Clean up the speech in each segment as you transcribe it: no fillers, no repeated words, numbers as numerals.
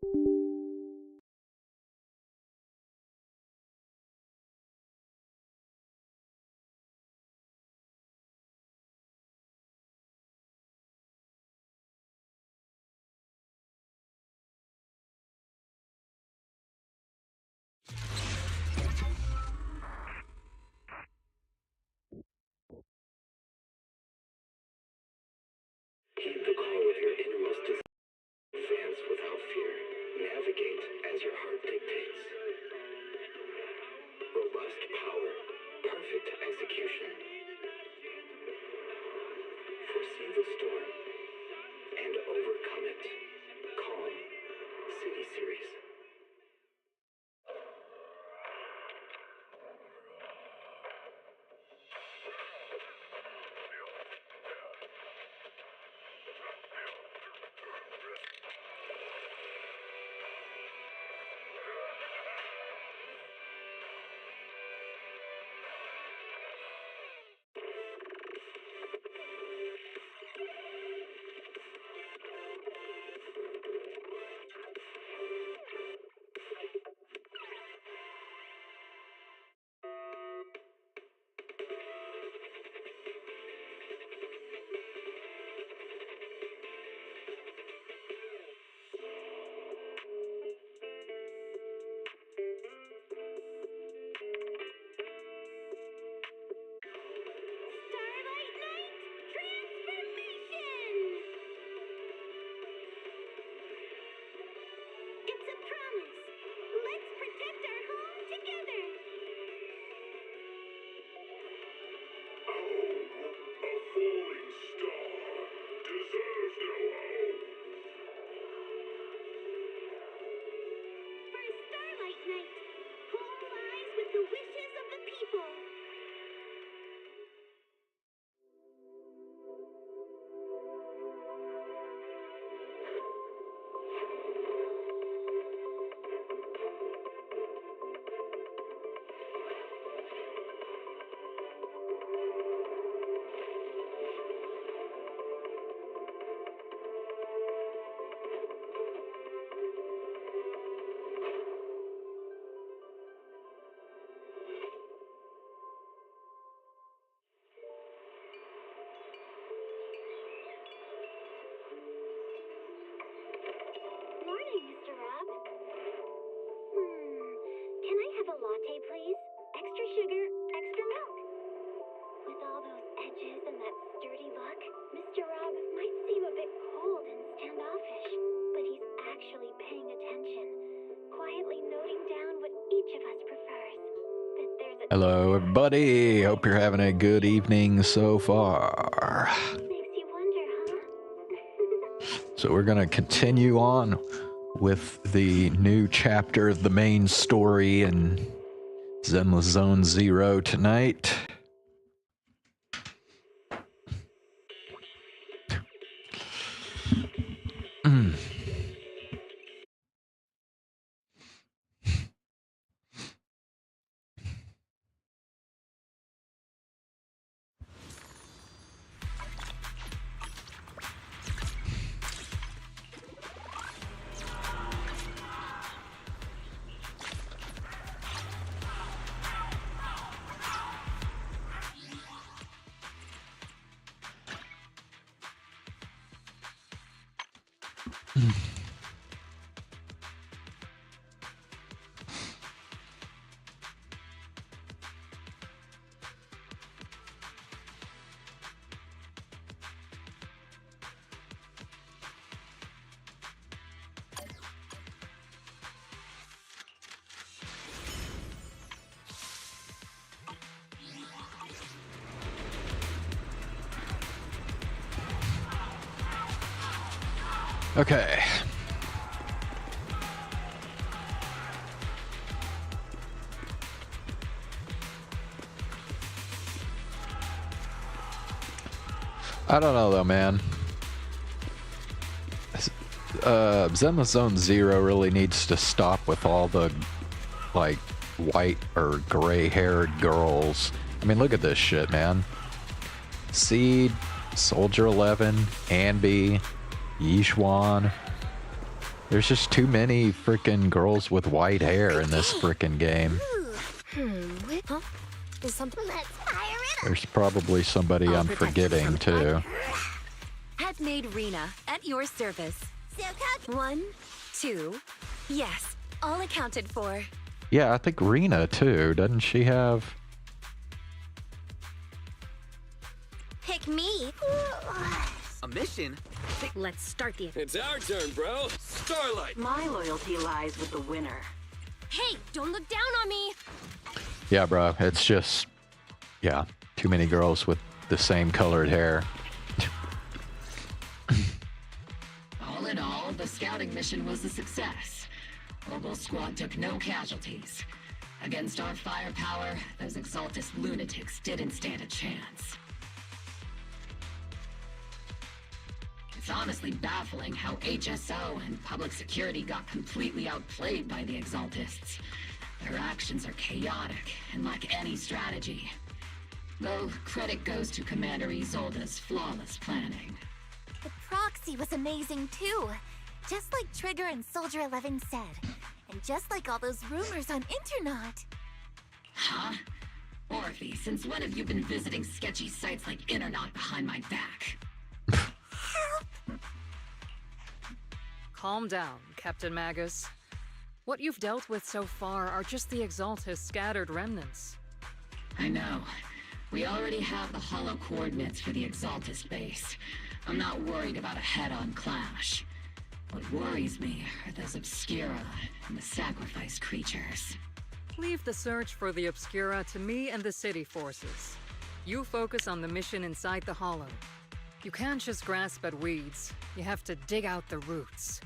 Keep the call with your innermost desire. Advance without fear. Navigate as your heart dictates. Robust power. Perfect execution. Foresee the storm and overcome it. Calm. City Series. Please, extra sugar, extra milk. With all those edges and that sturdy look, Mr. Rob might seem a bit cold and standoffish, but he's actually paying attention, quietly noting down what each of us prefers. That there's a Hello, everybody. Hope you're having a good evening so far. Makes you wonder, huh? So we're gonna continue on with the new chapter of the main story in Zenless Zone Zero tonight. Okay. I don't know though, man. Zenless Zone Zero really needs to stop with all the, like, white or gray-haired girls. I mean, look at this shit, man. Seed, Soldier 11, Anby, Yishuan. There's just too many freaking girls with white hair in this freaking game. Huh? Is something? Let's fire it up. There's probably somebody I'll I'm protect you forgetting from too. Handmade Rena, at your service. So cocky. 1, 2. Yes, all accounted for. Yeah, I think Rena too. Doesn't she have? Pick me. A mission? Let's start the. It's our turn, bro. Starlight. My loyalty lies with the winner. Hey, don't look down on me. Yeah, bro. It's just, yeah, too many girls with the same colored hair. All in all, the scouting mission was a success. Ogle's squad took no casualties. Against our firepower, those Exaltus lunatics didn't stand a chance. It's honestly baffling how HSO and public security got completely outplayed by the Exaltists. Their actions are chaotic and lack any strategy. Though credit goes to Commander Isolde's flawless planning. The proxy was amazing too. Just like Trigger and Soldier 11 said. And just like all those rumors on Internet. Huh? Orphe, since when have you been visiting sketchy sites like Internet behind my back? Calm down, Captain Magus. What you've dealt with so far are just the Exaltus scattered remnants. I know. We already have the hollow coordinates for the Exaltus base. I'm not worried about a head-on clash. What worries me are those Obscura and the sacrifice creatures. Leave the search for the Obscura to me and the city forces. You focus on the mission inside the Hollow. You can't just grasp at weeds. You have to dig out the roots.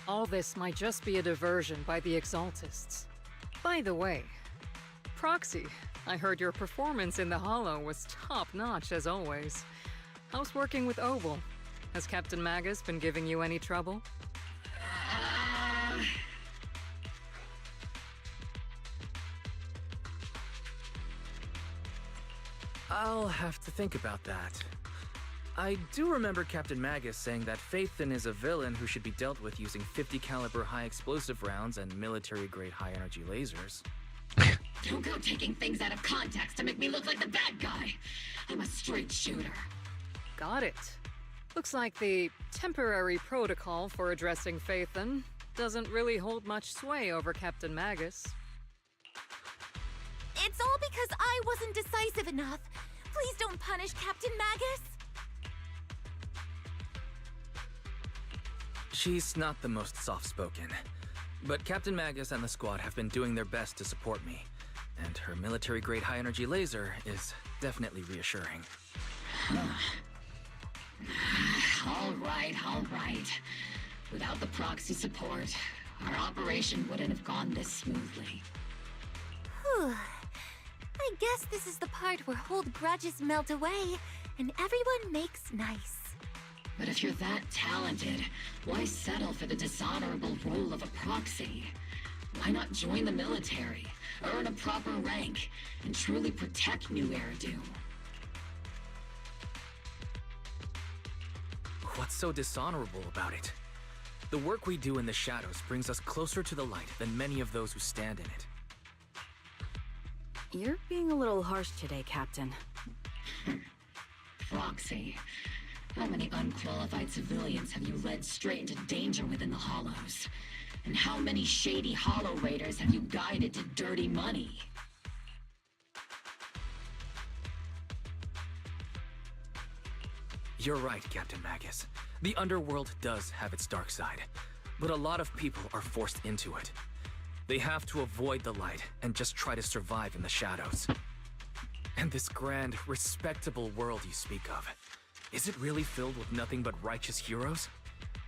All this might just be a diversion by the Exaltists. By the way, Proxy, I heard your performance in the Hollow was top-notch as always. How's working with Oval? Has Captain Magus been giving you any trouble? I'll have to think about that. I do remember Captain Magus saying that Phaethon is a villain who should be dealt with using 50 caliber high explosive rounds and military-grade high-energy lasers. Don't go taking things out of context to make me look like the bad guy. I'm a straight shooter. Got it. Looks like the temporary protocol for addressing Phaethon doesn't really hold much sway over Captain Magus. It's all because I wasn't decisive enough. Please don't punish Captain Magus. She's not the most soft-spoken, but Captain Magus and the squad have been doing their best to support me, and her military-grade high-energy laser is definitely reassuring. All right. Without the proxy support, our operation wouldn't have gone this smoothly. Whew. I guess this is the part where old grudges melt away and everyone makes nice. But if you're that talented, why settle for the dishonorable role of a proxy? Why not join the military, earn a proper rank, and truly protect New Eridu? What's so dishonorable about it? The work we do in the shadows brings us closer to the light than many of those who stand in it. You're being a little harsh today, Captain. Proxy. How many unqualified civilians have you led straight into danger within the Hollows? And how many shady Hollow Raiders have you guided to dirty money? You're right, Captain Magus. The underworld does have its dark side, but a lot of people are forced into it. They have to avoid the light and just try to survive in the shadows. And this grand, respectable world you speak of, is it really filled with nothing but righteous heroes?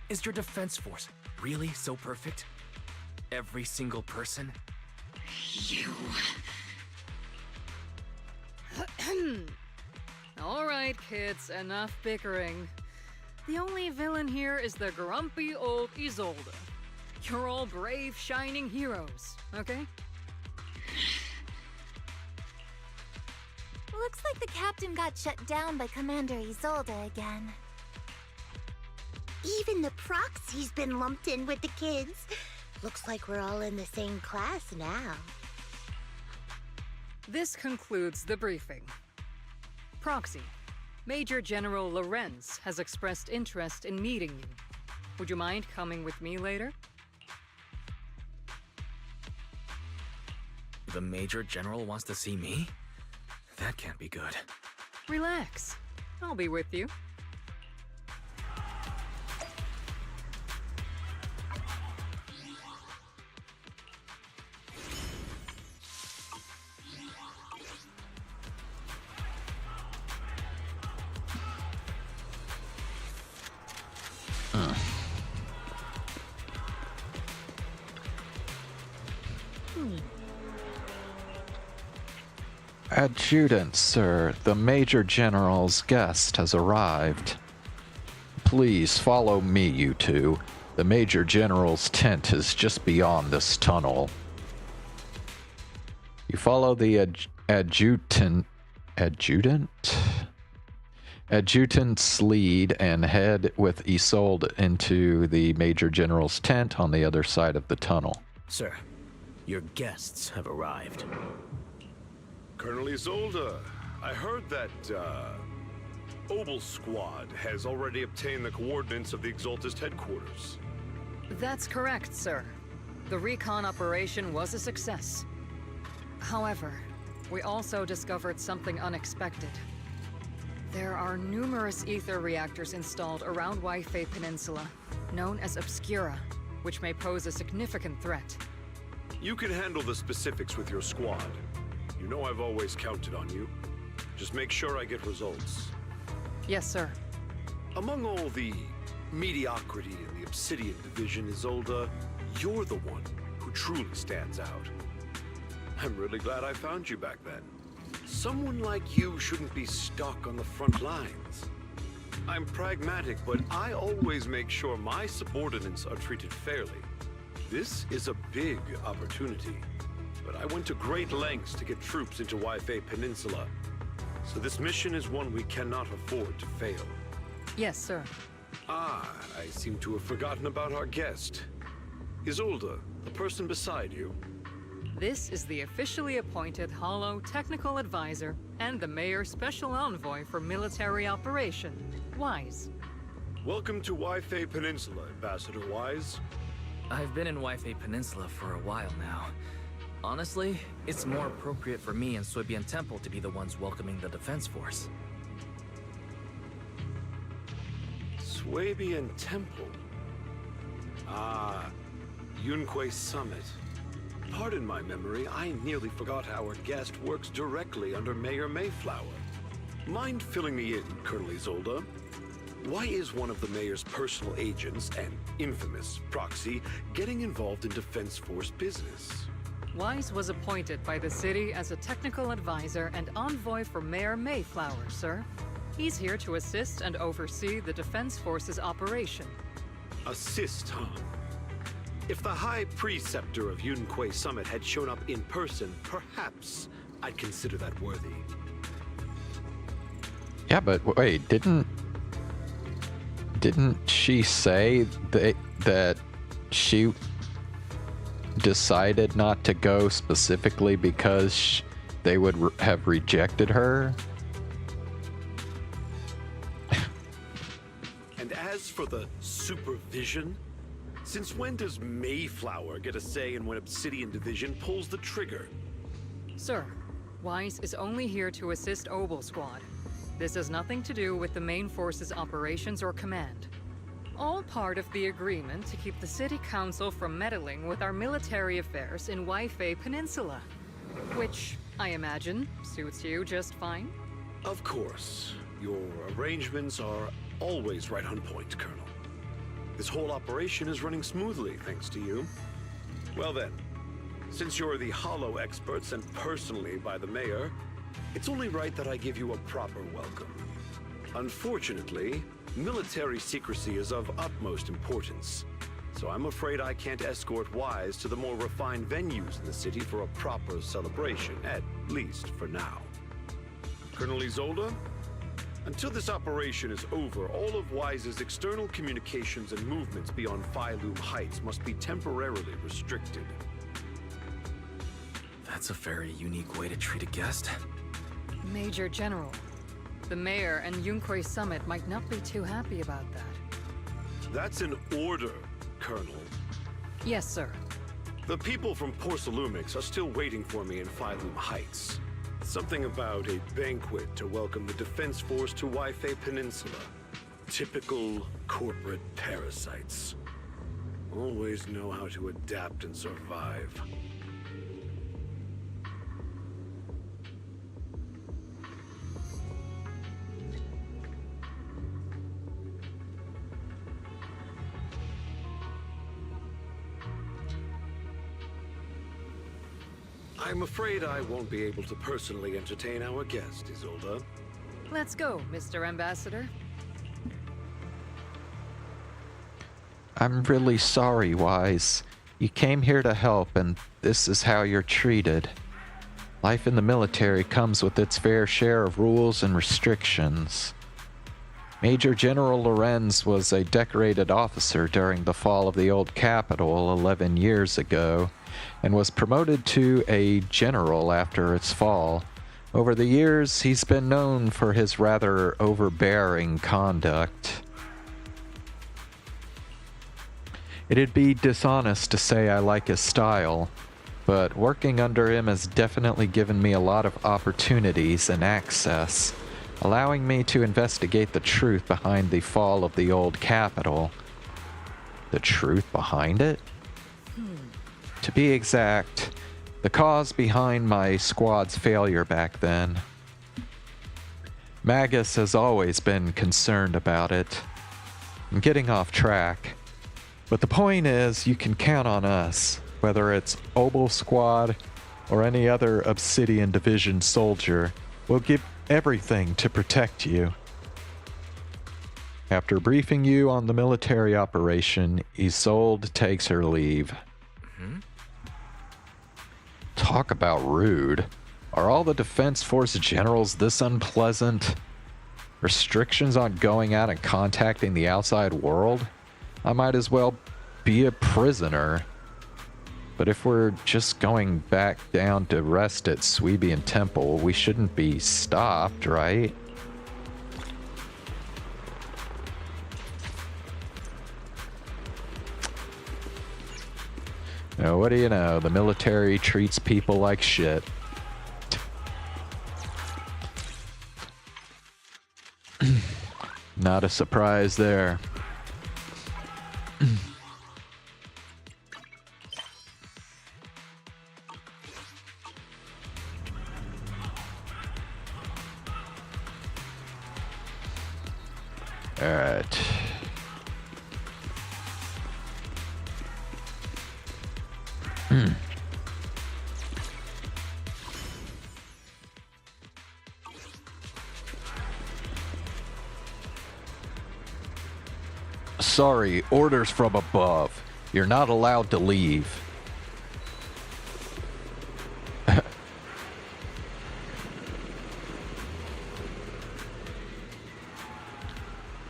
Is your defense force really so perfect? Every single person? You... All right, kids, enough bickering. The only villain here is the grumpy old Isolde. You're all brave, shining heroes, okay? Looks like the captain got shut down by Commander Isolde again. Even the proxy's been lumped in with the kids. Looks like we're all in the same class now. This concludes the briefing. Proxy, Major General Lorenz has expressed interest in meeting you. Would you mind coming with me later? The Major General wants to see me? That can't be good. Relax. I'll be with you. Adjutant, sir, the Major General's guest has arrived. Please follow me, you two. The Major General's tent is just beyond this tunnel. You follow the adjutant's lead and head with Isolde into the Major General's tent on the other side of the tunnel. Sir, your guests have arrived. Colonel Isolde, I heard that, Obel Squad has already obtained the coordinates of the Exaltist headquarters. That's correct, sir. The recon operation was a success. However, we also discovered something unexpected. There are numerous ether reactors installed around Wi-Fi Peninsula, known as Obscura, which may pose a significant threat. You can handle the specifics with your squad. You know I've always counted on you. Just make sure I get results. Yes, sir. Among all the mediocrity in the Obsidian division, Isolde, you're the one who truly stands out. I'm really glad I found you back then. Someone like you shouldn't be stuck on the front lines. I'm pragmatic, but I always make sure my subordinates are treated fairly. This is a big opportunity, but I went to great lengths to get troops into Wi-Fi Peninsula. So this mission is one we cannot afford to fail. Yes, sir. Ah, I seem to have forgotten about our guest. Isolde, the person beside you. This is the officially appointed Hollow Technical Advisor and the Mayor's Special Envoy for Military Operation, Wise. Welcome to Wi-Fi Peninsula, Ambassador Wise. I've been in Wi-Fi Peninsula for a while now. Honestly, it's more appropriate for me and Suibian Temple to be the ones welcoming the Defense Force. Suibian Temple? Ah, Yunque Summit. Pardon my memory, I nearly forgot our guest works directly under Mayor Mayflower. Mind filling me in, Colonel Isolde? Why is one of the Mayor's personal agents, and infamous proxy, getting involved in Defense Force business? Wise was appointed by the city as a technical advisor and envoy for Mayor Mayflower, sir. He's here to assist and oversee the Defense Force's operation. Assist, huh? If the High Preceptor of Yunque Summit had shown up in person, perhaps I'd consider that worthy. Yeah, but wait, didn't she say that she decided not to go specifically because they would have rejected her? And as for the supervision, since when does Mayflower get a say in when Obsidian Division pulls the trigger? Sir, Wise is only here to assist Obel Squad. This has nothing to do with the main force's operations or command. All part of the agreement to keep the City Council from meddling with our military affairs in Wi-Fi Peninsula. Which, I imagine, suits you just fine? Of course. Your arrangements are always right on point, Colonel. This whole operation is running smoothly, thanks to you. Well then, since you're the Hollow experts and personally by the Mayor, it's only right that I give you a proper welcome. Unfortunately, military secrecy is of utmost importance, so I'm afraid I can't escort Wise to the more refined venues in the city for a proper celebration, at least for now. Colonel Isolde, Until this operation is over, all of Wise's external communications and movements beyond Phylum Heights must be temporarily restricted. That's a very unique way to treat a guest. Major General, the mayor and Yunkrei Summit might not be too happy about that. That's an order, Colonel. Yes, sir. The people from Porcelumix are still waiting for me in Phylum Heights. Something about a banquet to welcome the Defense Force to Waifei Peninsula. Typical corporate parasites. Always know how to adapt and survive. I'm afraid I won't be able to personally entertain our guest, Isolde. Let's go, Mr. Ambassador. I'm really sorry, Wise. You came here to help, and this is how you're treated. Life in the military comes with its fair share of rules and restrictions. Major General Lorenz was a decorated officer during the fall of the old capital 11 years ago, and was promoted to a general after its fall. Over the years, he's been known for his rather overbearing conduct. It'd be dishonest to say I like his style, but working under him has definitely given me a lot of opportunities and access, allowing me to investigate the truth behind the fall of the old capital. The truth behind it? To be exact, the cause behind my squad's failure back then. Magus has always been concerned about it. I'm getting off track. But the point is, you can count on us, whether it's Obel Squad or any other Obsidian Division soldier. We'll give everything to protect you. After briefing you on the military operation, Isolde takes her leave. Talk about rude. Are all the Defense Force generals this unpleasant? Restrictions on going out and contacting the outside world? I might as well be a prisoner. But if we're just going back down to rest at Sweebian Temple, we shouldn't be stopped, right? Now, what do you know? The military treats people like shit. Not a surprise there. All right. Sorry, orders from above. You're not allowed to leave.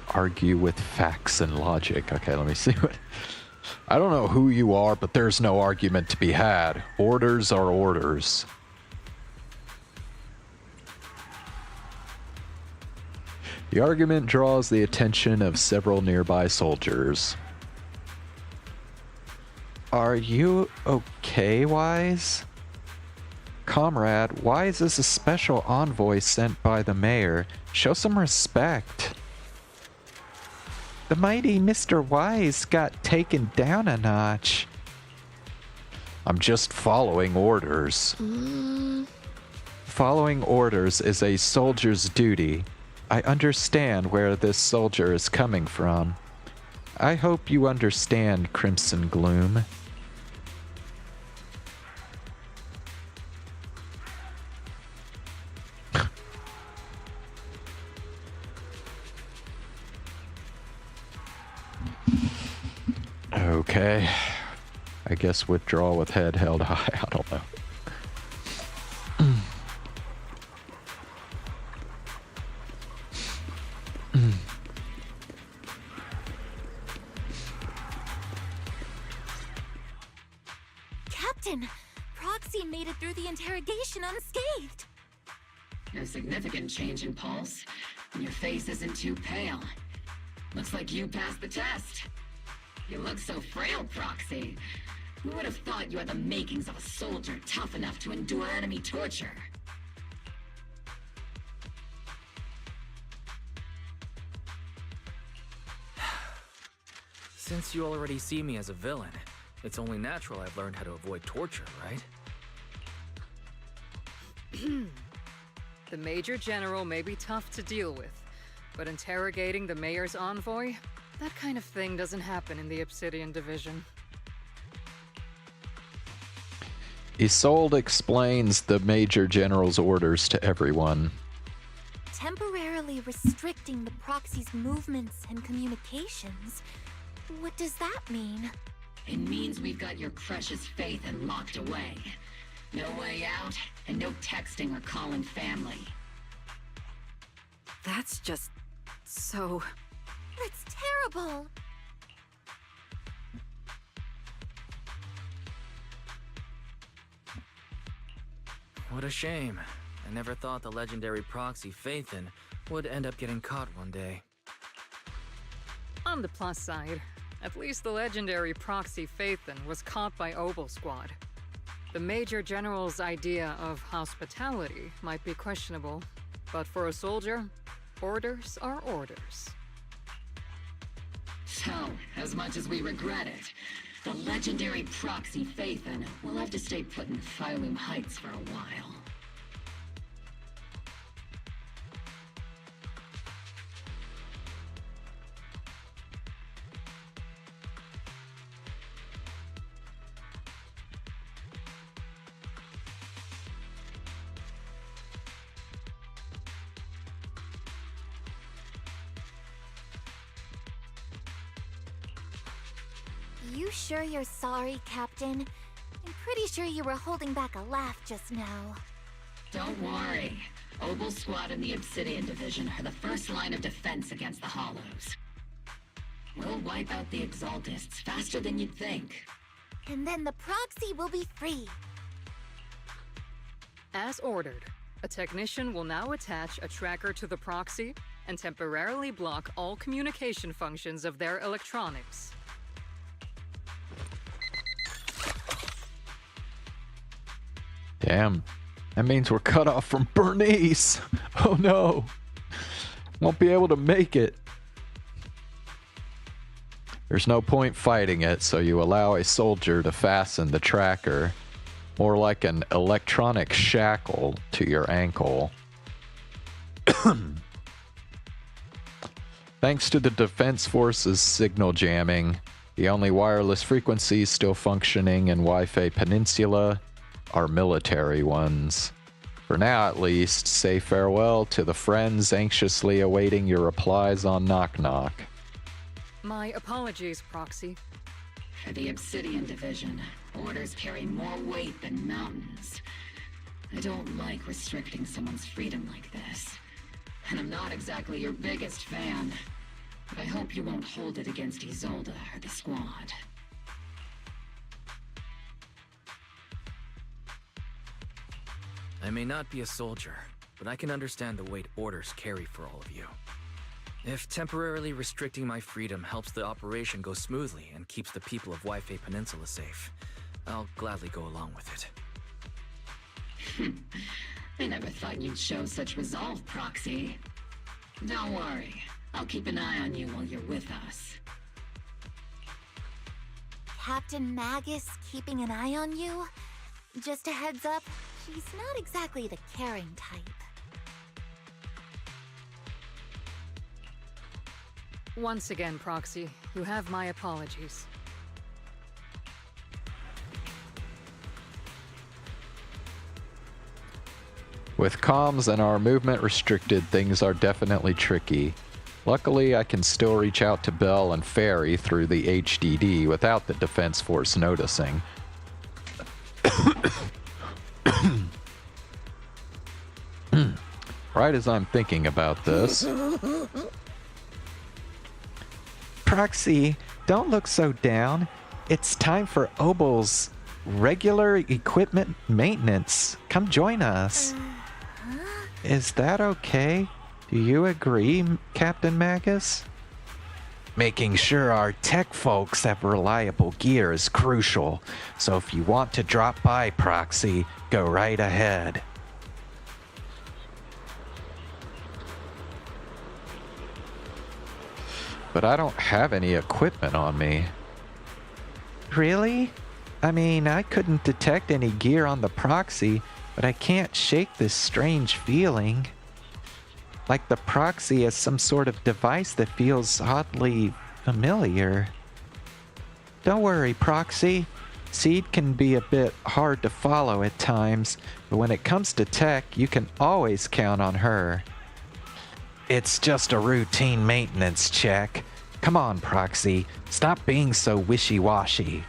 Argue with facts and logic. Okay, let me see what... I don't know who you are, but there's no argument to be had. Orders are orders. The argument draws the attention of several nearby soldiers. Are you okay, Wise? Comrade, Wise is a special envoy sent by the mayor. Show some respect. The mighty Mr. Wise got taken down a notch. I'm just following orders. Following orders is a soldier's duty. I understand where this soldier is coming from. I hope you understand, Crimson Gloom. Okay. I guess withdraw with head held high. I don't know. Captain! Proxy made it through the interrogation unscathed. A significant change in pulse, and your face isn't too pale. Looks like you passed the test. You look so frail, Proxy. Who would have thought you had the makings of a soldier tough enough to endure enemy torture? Since you already see me as a villain, it's only natural I've learned how to avoid torture, right? The Major General may be tough to deal with, but interrogating the Mayor's envoy? That kind of thing doesn't happen in the Obsidian Division. Isolde explains the Major General's orders to everyone. Temporarily restricting the proxy's movements and communications. What does that mean? It means we've got your precious Phaethon locked away. No way out, and no texting or calling family. That's just so... That's terrible! What a shame. I never thought the legendary proxy Phaethon would end up getting caught one day. On the plus side, at least the legendary proxy Phaethon was caught by Obel Squad. The Major General's idea of hospitality might be questionable, but for a soldier, orders are orders. So, as much as we regret it, the legendary proxy Phaethon will have to stay put in Phylum Heights for a while. You sure you're sorry, Captain? I'm pretty sure you were holding back a laugh just now. Don't worry. Obel Squad and the Obsidian Division are the first line of defense against the Hollows. We'll wipe out the Exaltists faster than you'd think. And then the proxy will be free. As ordered, a technician will now attach a tracker to the proxy and temporarily block all communication functions of their electronics. Damn. That means we're cut off from Bernice. Oh no. Won't be able to make it. There's no point fighting it, so you allow a soldier to fasten the tracker, more like an electronic shackle, to your ankle. Thanks to the Defense Force's signal jamming, the only wireless frequencies still functioning in Wi-Fi Peninsula are military ones. For now, at least, say farewell to the friends anxiously awaiting your replies on Knock Knock. My apologies, Proxy. For the Obsidian Division, orders carry more weight than mountains. I don't like restricting someone's freedom like this. And I'm not exactly your biggest fan. But I hope you won't hold it against Isolde or the squad. I may not be a soldier, but I can understand the weight orders carry for all of you. If temporarily restricting my freedom helps the operation go smoothly and keeps the people of Wi-Fi Peninsula safe, I'll gladly go along with it. I never thought you'd show such resolve, Proxy. Don't worry, I'll keep an eye on you while you're with us. Captain Magus keeping an eye on you? Just a heads up, she's not exactly the caring type. Once again, Proxy, you have my apologies. With comms and our movement restricted, things are definitely tricky. Luckily, I can still reach out to Bell and Fairy through the HDD without the Defense Force noticing. Right as I'm thinking about this. Proxy, don't look so down. It's time for Obel's regular equipment maintenance. Come join us. Is that okay? Do you agree, Captain Magus? Making sure our tech folks have reliable gear is crucial, so if you want to drop by, Proxy, go right ahead. But I don't have any equipment on me. Really? I mean, I couldn't detect any gear on the Proxy, but I can't shake this strange feeling. Like the Proxy is some sort of device that feels oddly familiar. Don't worry, Proxy. Seed can be a bit hard to follow at times, but when it comes to tech, you can always count on her. It's just a routine maintenance check. Come on, Proxy. Stop being so wishy-washy.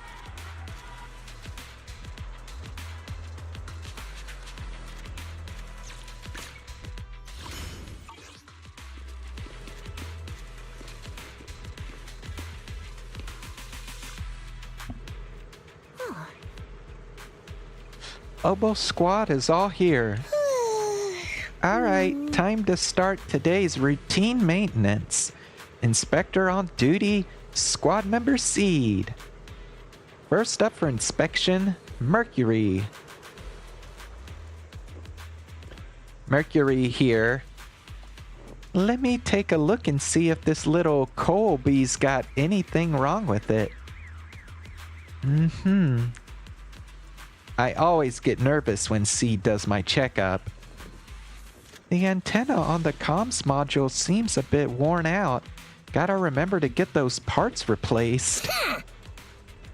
Obo Squad is all here. Alright, time to start today's routine maintenance. Inspector on duty, squad member Seed. First up for inspection, Mercury. Mercury here. Let me take a look and see if this little Colby's got anything wrong with it. I always get nervous when Seed does my checkup. The antenna on the comms module seems a bit worn out. Gotta remember to get those parts replaced.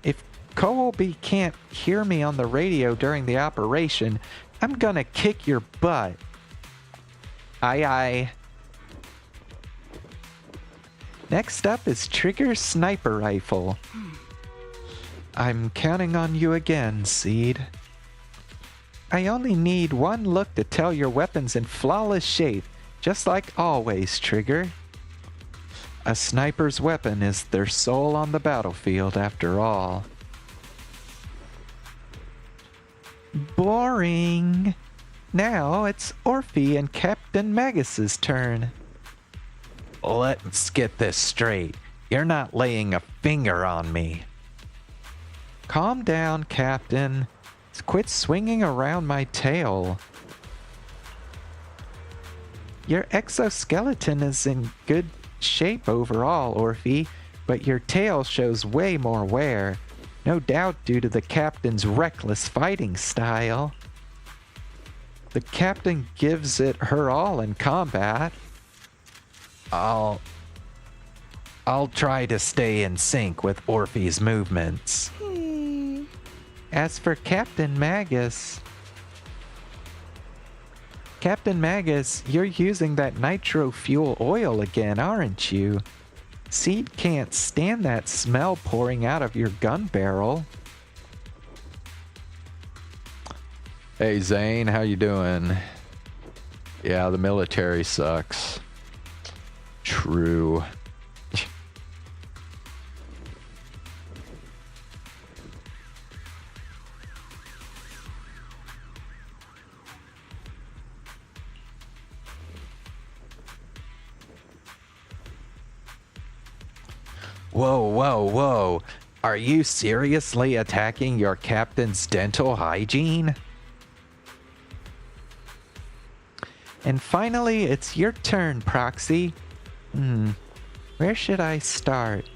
If Colby can't hear me on the radio during the operation, I'm gonna kick your butt. Aye aye. Next up is Trigger's sniper rifle. I'm counting on you again, Seed. I only need one look to tell your weapon's in flawless shape, just like always, Trigger. A sniper's weapon is their soul on the battlefield, after all. Boring. Now it's Orphe and Captain Magus's turn. Let's get this straight. You're not laying a finger on me. Calm down, Captain. Quit swinging around my tail. Your exoskeleton is in good shape overall, Orphe, but your tail shows way more wear. No doubt due to the Captain's reckless fighting style. The Captain gives it her all in combat. I'll try to stay in sync with Orphe's movements. As for Captain Magus, you're using that nitro fuel oil again, aren't you? Seed can't stand that smell pouring out of your gun barrel. Hey Zane, how you doing? Yeah, the military sucks. True. Whoa. Are you seriously attacking your captain's dental hygiene? And finally, it's your turn, Proxy. Where should I start?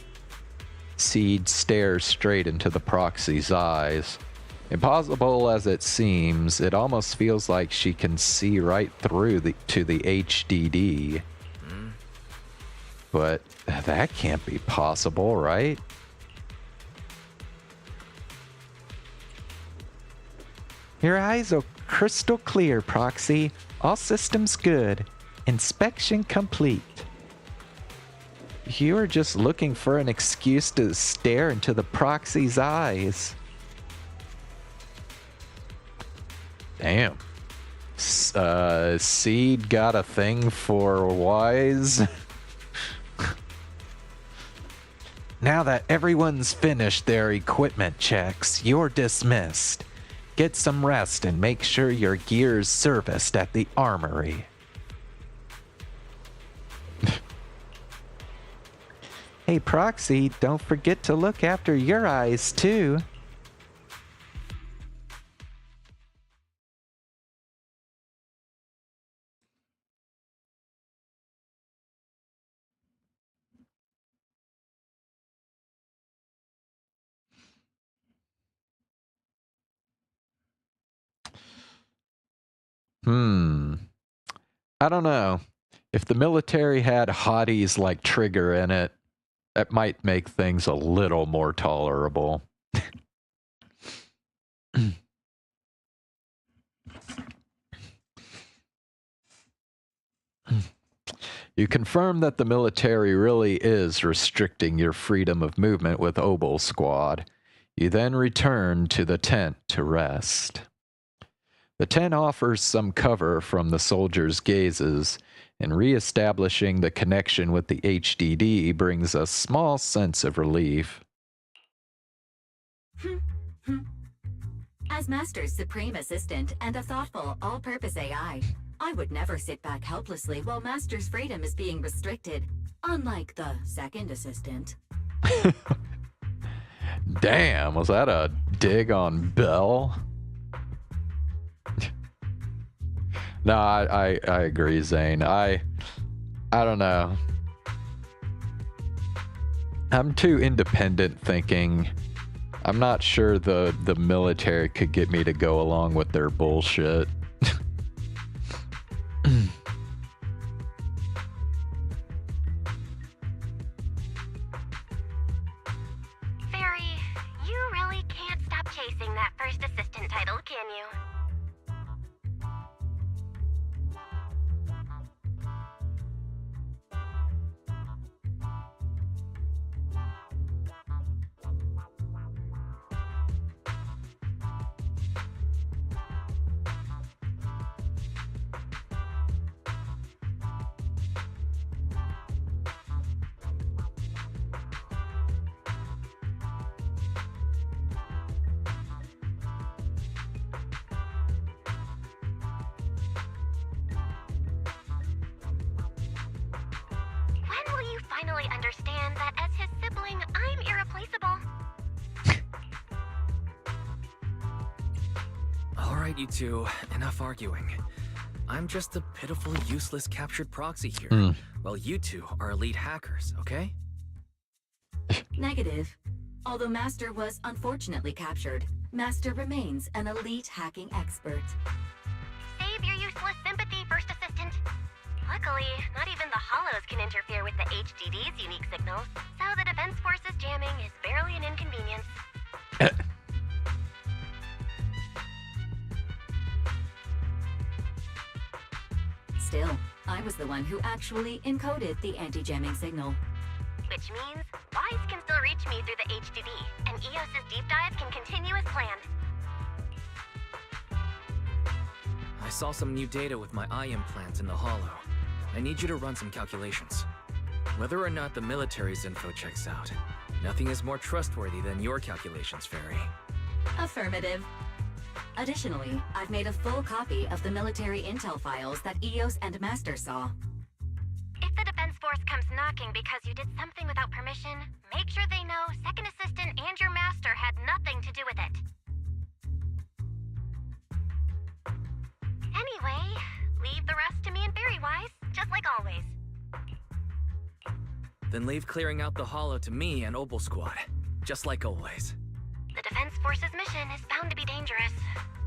Seed stares straight into the Proxy's eyes. Impossible as it seems, it almost feels like she can see right through to the HDD. But that can't be possible, right? Your eyes are crystal clear, Proxy. All systems good. Inspection complete. You were just looking for an excuse to stare into the Proxy's eyes. Damn. Seed got a thing for Wise. Now that everyone's finished their equipment checks, you're dismissed. Get some rest and make sure your gear's serviced at the armory. Hey, Proxy, don't forget to look after your eyes, too. I don't know. If the military had hotties like Trigger in it, that might make things a little more tolerable. You confirm that the military really is restricting your freedom of movement with Obel Squad. You then return to the tent to rest. The tent offers some cover from the soldiers' gazes, and re-establishing the connection with the HDD brings a small sense of relief. As Master's supreme assistant and a thoughtful, all-purpose AI, I would never sit back helplessly while Master's freedom is being restricted, unlike the second assistant. Damn, was that a dig on Bell? No, I agree, Zane. I don't know. I'm too independent thinking. I'm not sure the military could get me to go along with their bullshit. Fairy, you really can't stop chasing that first assistant title, can you? When will you finally understand that as his sibling, I'm irreplaceable? Alright, you two, enough arguing. I'm just a pitiful, useless captured proxy here, while you two are elite hackers, okay? Negative. Although Master was unfortunately captured, Master remains an elite hacking expert. Save your useless sympathy, First Assistant. Luckily, not even the Hollows can interfere with the HDD's unique signals, so the Defense Force's jamming is barely an inconvenience. Still, I was the one who actually encoded the anti-jamming signal. Which means Wise can still reach me through the HDD, and EOS's deep dive can continue as planned. I saw some new data with my eye implants in the Hollow. I need you to run some calculations. Whether or not the military's info checks out, nothing is more trustworthy than your calculations, Fairy. Affirmative. Additionally, I've made a full copy of the military intel files that EOS and Master saw. If the Defense Force comes knocking because you did something without permission, make sure they know Second Assistant and your Master had nothing to do with it. Anyway, leave the rest to me and Fairy Wise, just like always. Then leave clearing out the Hollow to me and Obel Squad, just like always. The Defense Force's mission is bound to be dangerous.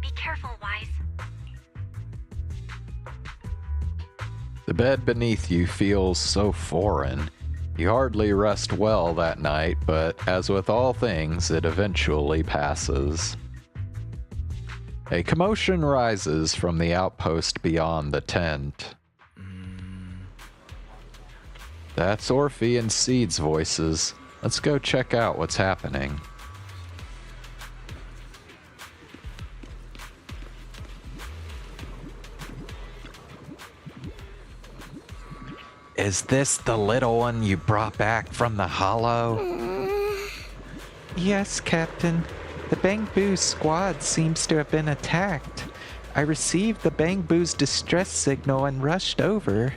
Be careful, Wise. The bed beneath you feels so foreign. You hardly rest well that night, but as with all things, it eventually passes. A commotion rises from the outpost beyond the tent. That's Orphe and Seed's voices. Let's go check out what's happening. Is this the little one you brought back from the Hollow? Yes, Captain. The Bangbu squad seems to have been attacked. I received the Bangbu's distress signal and rushed over.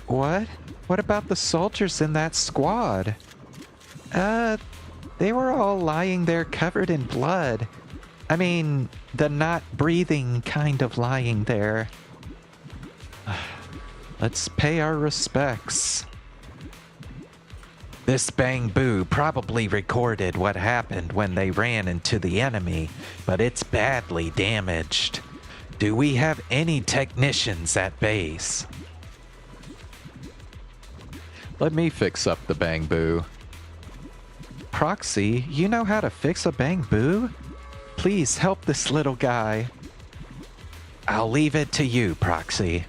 What? What about the soldiers in that squad? They were all lying there covered in blood. I mean, the not breathing kind of lying there. Let's pay our respects. This Bangbu probably recorded what happened when they ran into the enemy, but it's badly damaged. Do we have any technicians at base? Let me fix up the Bangbu. Proxy, you know how to fix a Bangbu? Please help this little guy. I'll leave it to you, Proxy.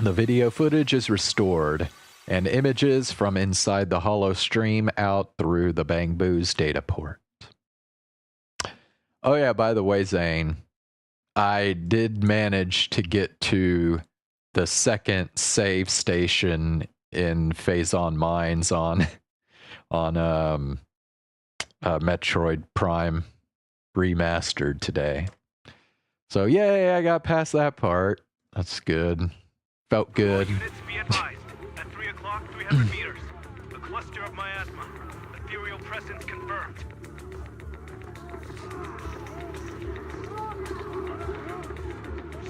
The video footage is restored, and images from inside the holo stream out through the Bangbu's data port. Oh yeah, by the way, Zane, I did manage to get to the second save station in Phazon Mines on Metroid Prime Remastered today. So yay, I got past that part. That's good. Felt good. Units be advised. At 3 o'clock, 300 meters. A cluster of miasma. Ethereal presence confirmed.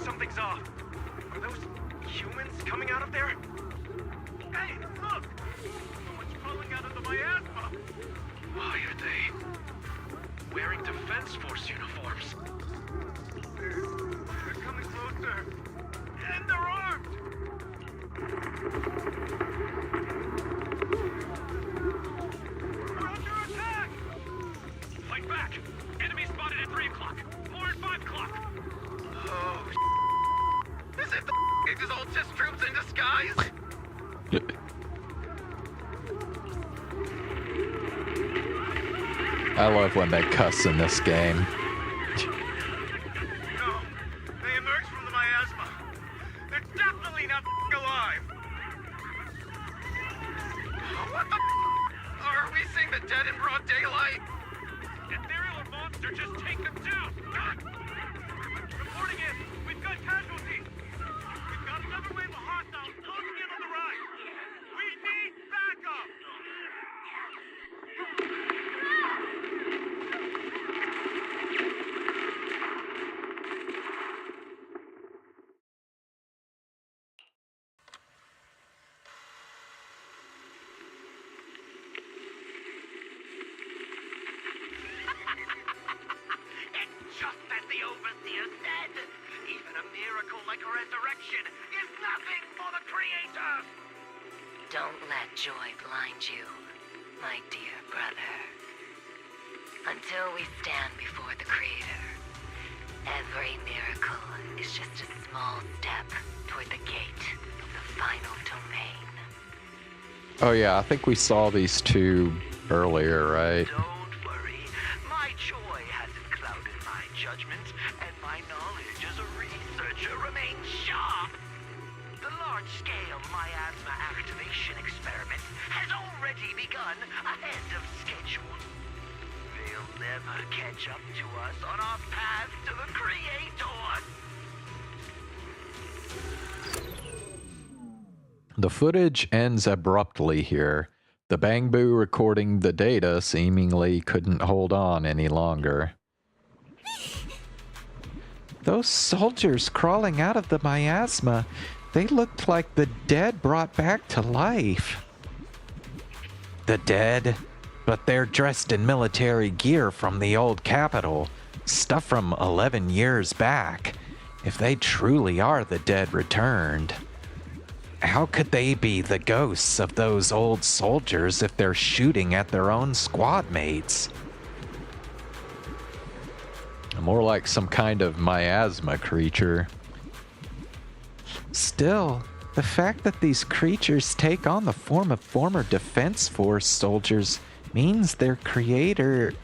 Something's off. Are those humans coming out of there? Hey, look! Someone's crawling out of the miasma! Why are they wearing Defense Force uniforms? They're coming closer. And they're armed! We're under attack! Fight back! Enemy spotted at 3 o'clock. More at 5 o'clock. Oh, is it the Exaltist troops in disguise? I love when they cuss in this game. No, they emerged from the miasma. They're definitely not alive. What the are we seeing the dead in broad daylight? Ethereal or monster, just take them down. Reporting in, we've got casualties. We've got another wave of hostiles closing in on the right. We need backup. Just as the Overseer said, even a miracle like a resurrection is nothing for the Creator! Don't let joy blind you, my dear brother. Until we stand before the Creator, every miracle is just a small step toward the gate of the final domain. Oh yeah, I think we saw these two earlier, right? Don't worry. My joy hasn't clouded my judgment, and my knowledge as a researcher remains sharp. The large-scale miasma activation experiment has already begun ahead of schedule. They'll never catch up to us on our path to the Creator. The footage ends abruptly here. The Bangbu recording the data seemingly couldn't hold on any longer. Those soldiers crawling out of the miasma, they looked like the dead brought back to life. The dead? But they're dressed in military gear from the old capital, stuff from 11 years back. If they truly are the dead returned, how could they be the ghosts of those old soldiers if they're shooting at their own squad mates? More like some kind of miasma creature. Still, the fact that these creatures take on the form of former Defense Force soldiers means their creator...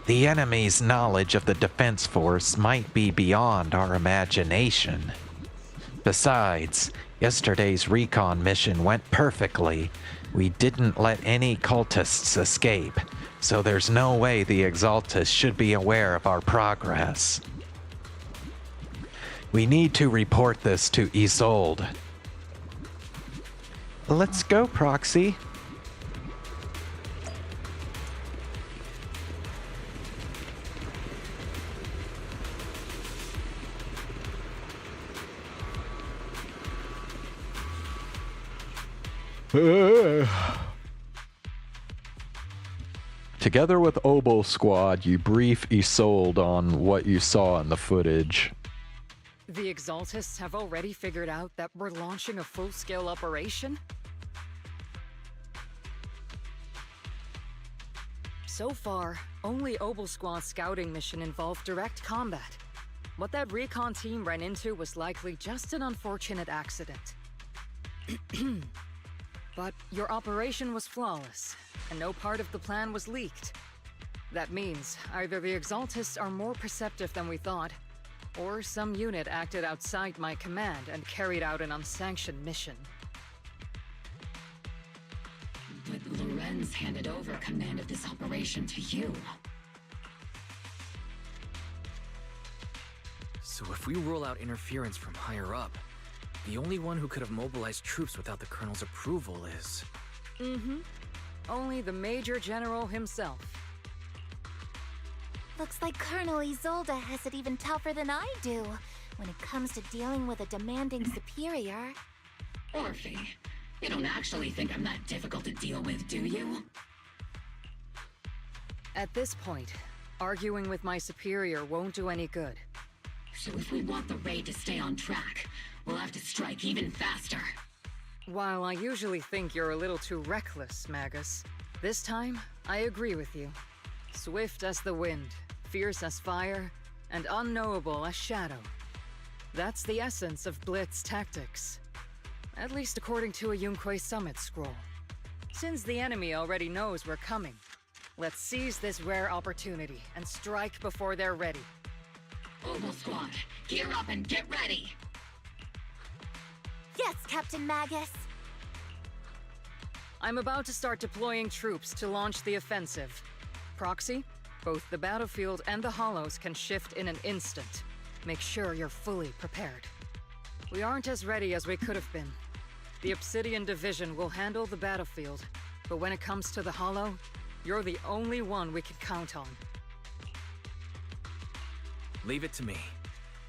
The enemy's knowledge of the Defense Force might be beyond our imagination. Besides, yesterday's recon mission went perfectly. We didn't let any cultists escape, so there's no way the Exaltus should be aware of our progress. We need to report this to Isolde. Let's go, Proxy. Together with Obel Squad, you brief Isolde on what you saw in the footage. The Exaltists have already figured out that we're launching a full-scale operation? So far, only Obel Squad's scouting mission involved direct combat. What that recon team ran into was likely just an unfortunate accident. But your operation was flawless, and no part of the plan was leaked. That means either the Exaltists are more perceptive than we thought, or some unit acted outside my command and carried out an unsanctioned mission. But Lorenz handed over command of this operation to you. So if we rule out interference from higher up, the only one who could have mobilized troops without the Colonel's approval is... Only the Major General himself. Looks like Colonel Isolde has it even tougher than I do when it comes to dealing with a demanding superior. Orphe, you don't actually think I'm that difficult to deal with, do you? At this point, arguing with my superior won't do any good. So if we want the raid to stay on track, we'll have to strike even faster. While I usually think you're a little too reckless, Magus, this time, I agree with you. Swift as the wind, fierce as fire, and unknowable as shadow. That's the essence of Blitz tactics. At least according to a Yunque Summit scroll. Since the enemy already knows we're coming, let's seize this rare opportunity and strike before they're ready. Obel Squad, gear up and get ready! Yes, Captain Magus. I'm about to start deploying troops to launch the offensive. Proxy, both the battlefield and the hollows can shift in an instant. Make sure you're fully prepared. We aren't as ready as we could have been. The Obsidian Division will handle the battlefield, but when it comes to the hollow, you're the only one we can count on. Leave it to me.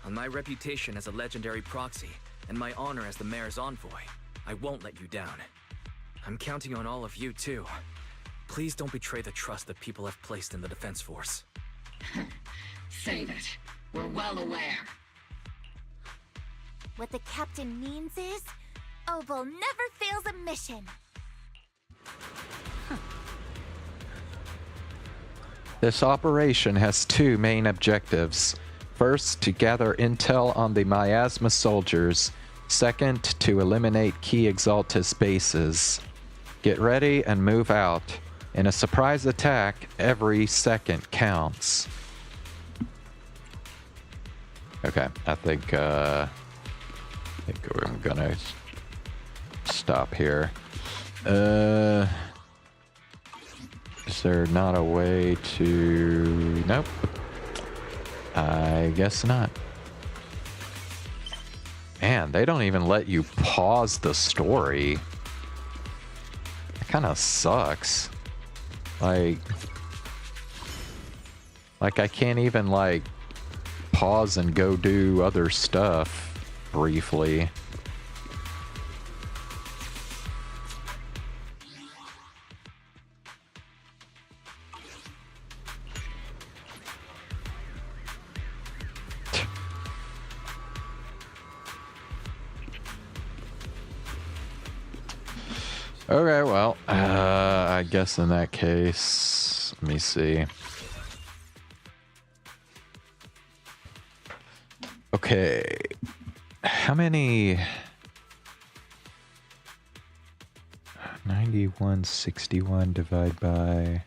On my reputation as a legendary proxy, and my honor as the mayor's envoy, I won't let you down. I'm counting on all of you, too. Please don't betray the trust that people have placed in the Defense Force. Save it. We're well aware. What the captain means is, Obel never fails a mission. This operation has two main objectives. First, to gather intel on the miasma soldiers. Second, to eliminate key Exaltus bases. Get ready and move out. In a surprise attack, every second counts. Okay, I think I'm gonna stop here. Is there not a way to... Nope. I guess not. Man, they don't even let you pause the story. That kind of sucks. Like I can't even, like, pause and go do other stuff briefly. Okay, well, I guess in that case, let me see. Okay, how many? 9161 divided by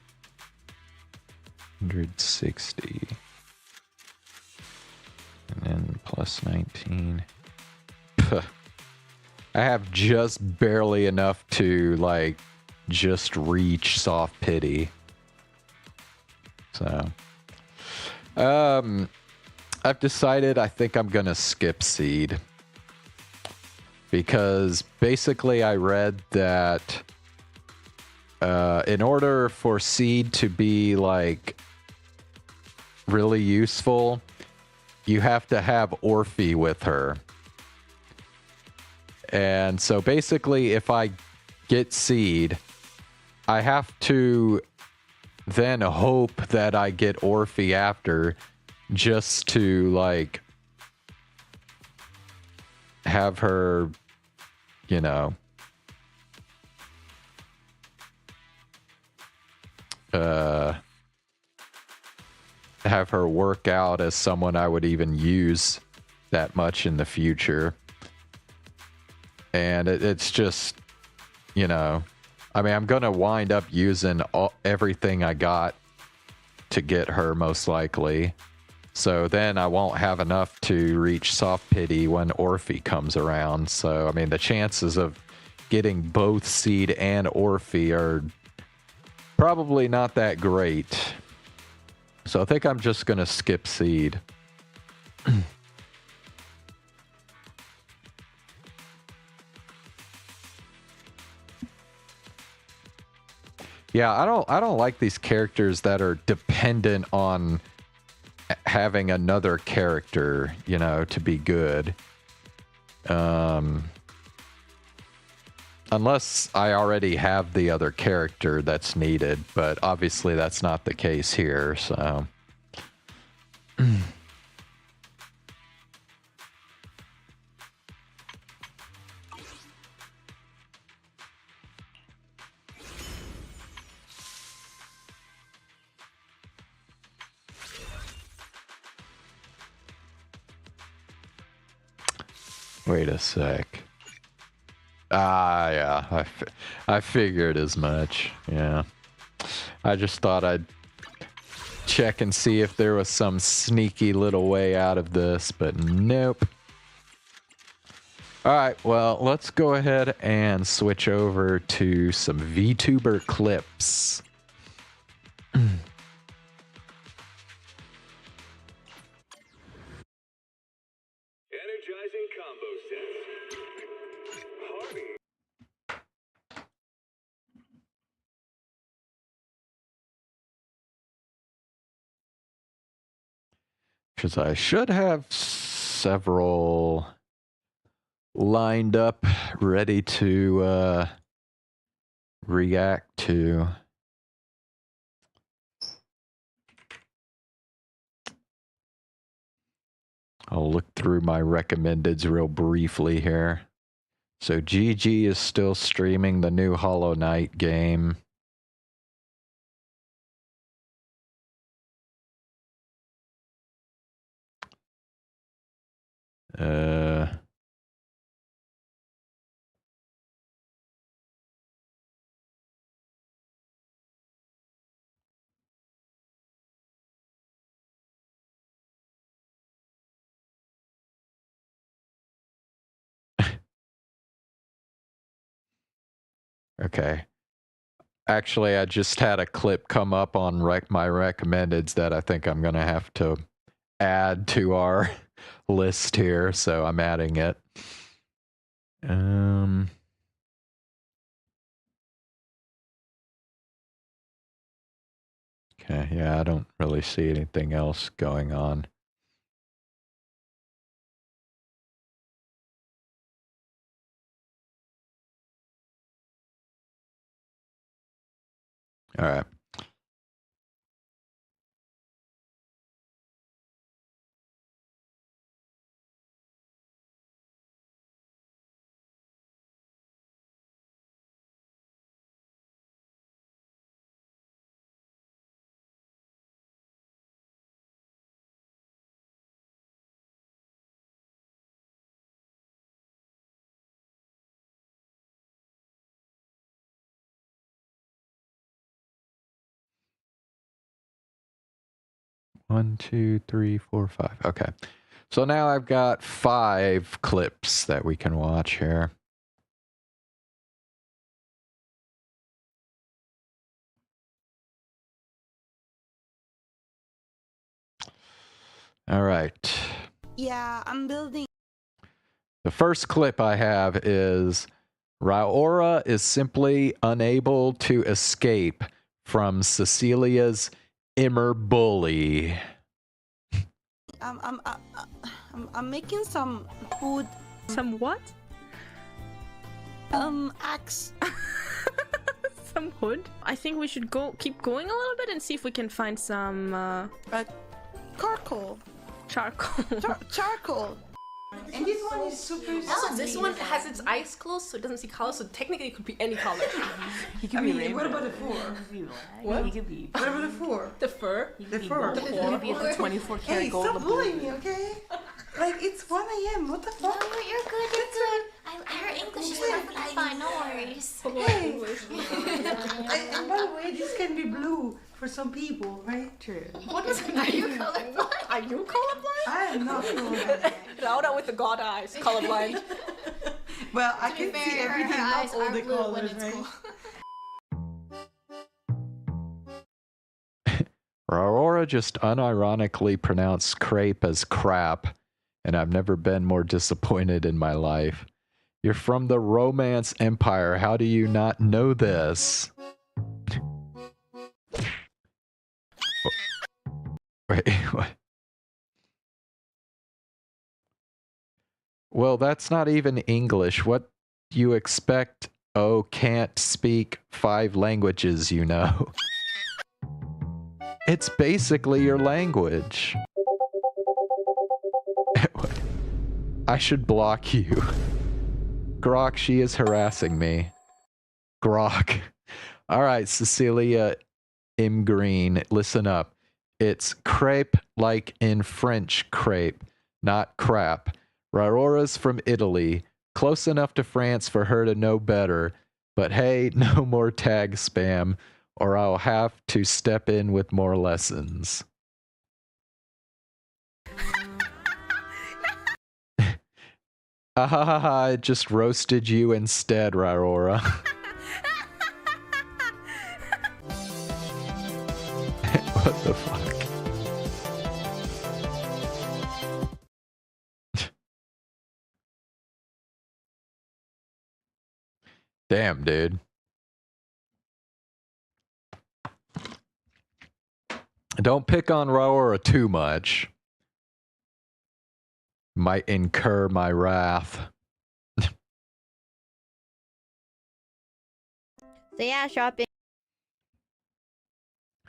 160. And then plus 19. Puh. I have just barely enough to, like, just reach soft pity. So, I've decided I think I'm gonna skip seed. Because basically I read that in order for seed to be, like, really useful, you have to have Orphe with her. And so basically if I get seed, I have to then hope that I get Orphe after, just to, like, have her, you know, have her work out as someone I would even use that much in the future. And it's just, you know, I mean, I'm gonna wind up using everything I got to get her, most likely. So then I won't have enough to reach soft pity when Orphe comes around. So, I mean, the chances of getting both seed and Orphe are probably not that great. So I think I'm just gonna skip seed. Yeah, I don't like these characters that are dependent on having another character, you know, to be good. Unless I already have the other character that's needed, but obviously that's not the case here, so. Wait a sec. Ah, yeah, I figured as much, yeah. I just thought I'd check and see if there was some sneaky little way out of this, but nope. Alright, well, let's go ahead and switch over to some VTuber clips. Energizing combo sets. Harvey. Because I should have several lined up, ready to react to. I'll look through my recommendeds real briefly here. So GG is still streaming the new Hollow Knight game. Okay. Actually, I just had a clip come up on my recommendeds that I think I'm going to have to add to our list here, so I'm adding it. Okay, yeah, I don't really see anything else going on. All right. 1, 2, 3, 4, 5. Okay. So now I've got 5 clips that we can watch here. All right. Yeah, I'm building. The first clip I have is Raora is simply unable to escape from Cecilia's inner bully. I'm making some food. Some what? Axe. Some wood? I think we should keep going a little bit and see if we can find some charcoal. Charcoal. And this one is super. Also, this one has its eyes closed, so it doesn't see color. So technically, it could be any color. He could be rainbow. What about the 4? What? He could be. What about the 4? The fur. The fur. The 4. Be the 24 karat Hey, gold. stop bullying me, okay? Like it's 1 a.m. What the fuck? No, you're good. You're good. Her English is perfectly fine. No worries. Hey. And by the way, this can be blue for some people, right? True. What is it? Are you colorblind? Are you colorblind? I am not colorblind. Laura with the god eyes, colorblind. Well, I can see everything, not all the colors, right? Raora just unironically pronounced crepe as crap, and I've never been more disappointed in my life. You're from the Romance Empire. How do you not know this? Wait, what? Well, that's not even English. What do you expect? Oh, can't speak 5 languages, you know. It's basically your language. I should block you. Grok, she is harassing me. Grok. All right, Cecilia M. Green, listen up. It's crepe like in French crepe, not crap. Raora's from Italy, close enough to France for her to know better. But hey, no more tag spam, or I'll have to step in with more lessons. I just roasted you instead, Raora. What the fuck? Damn, dude. Don't pick on Raora too much. Might incur my wrath. So yeah, shopping.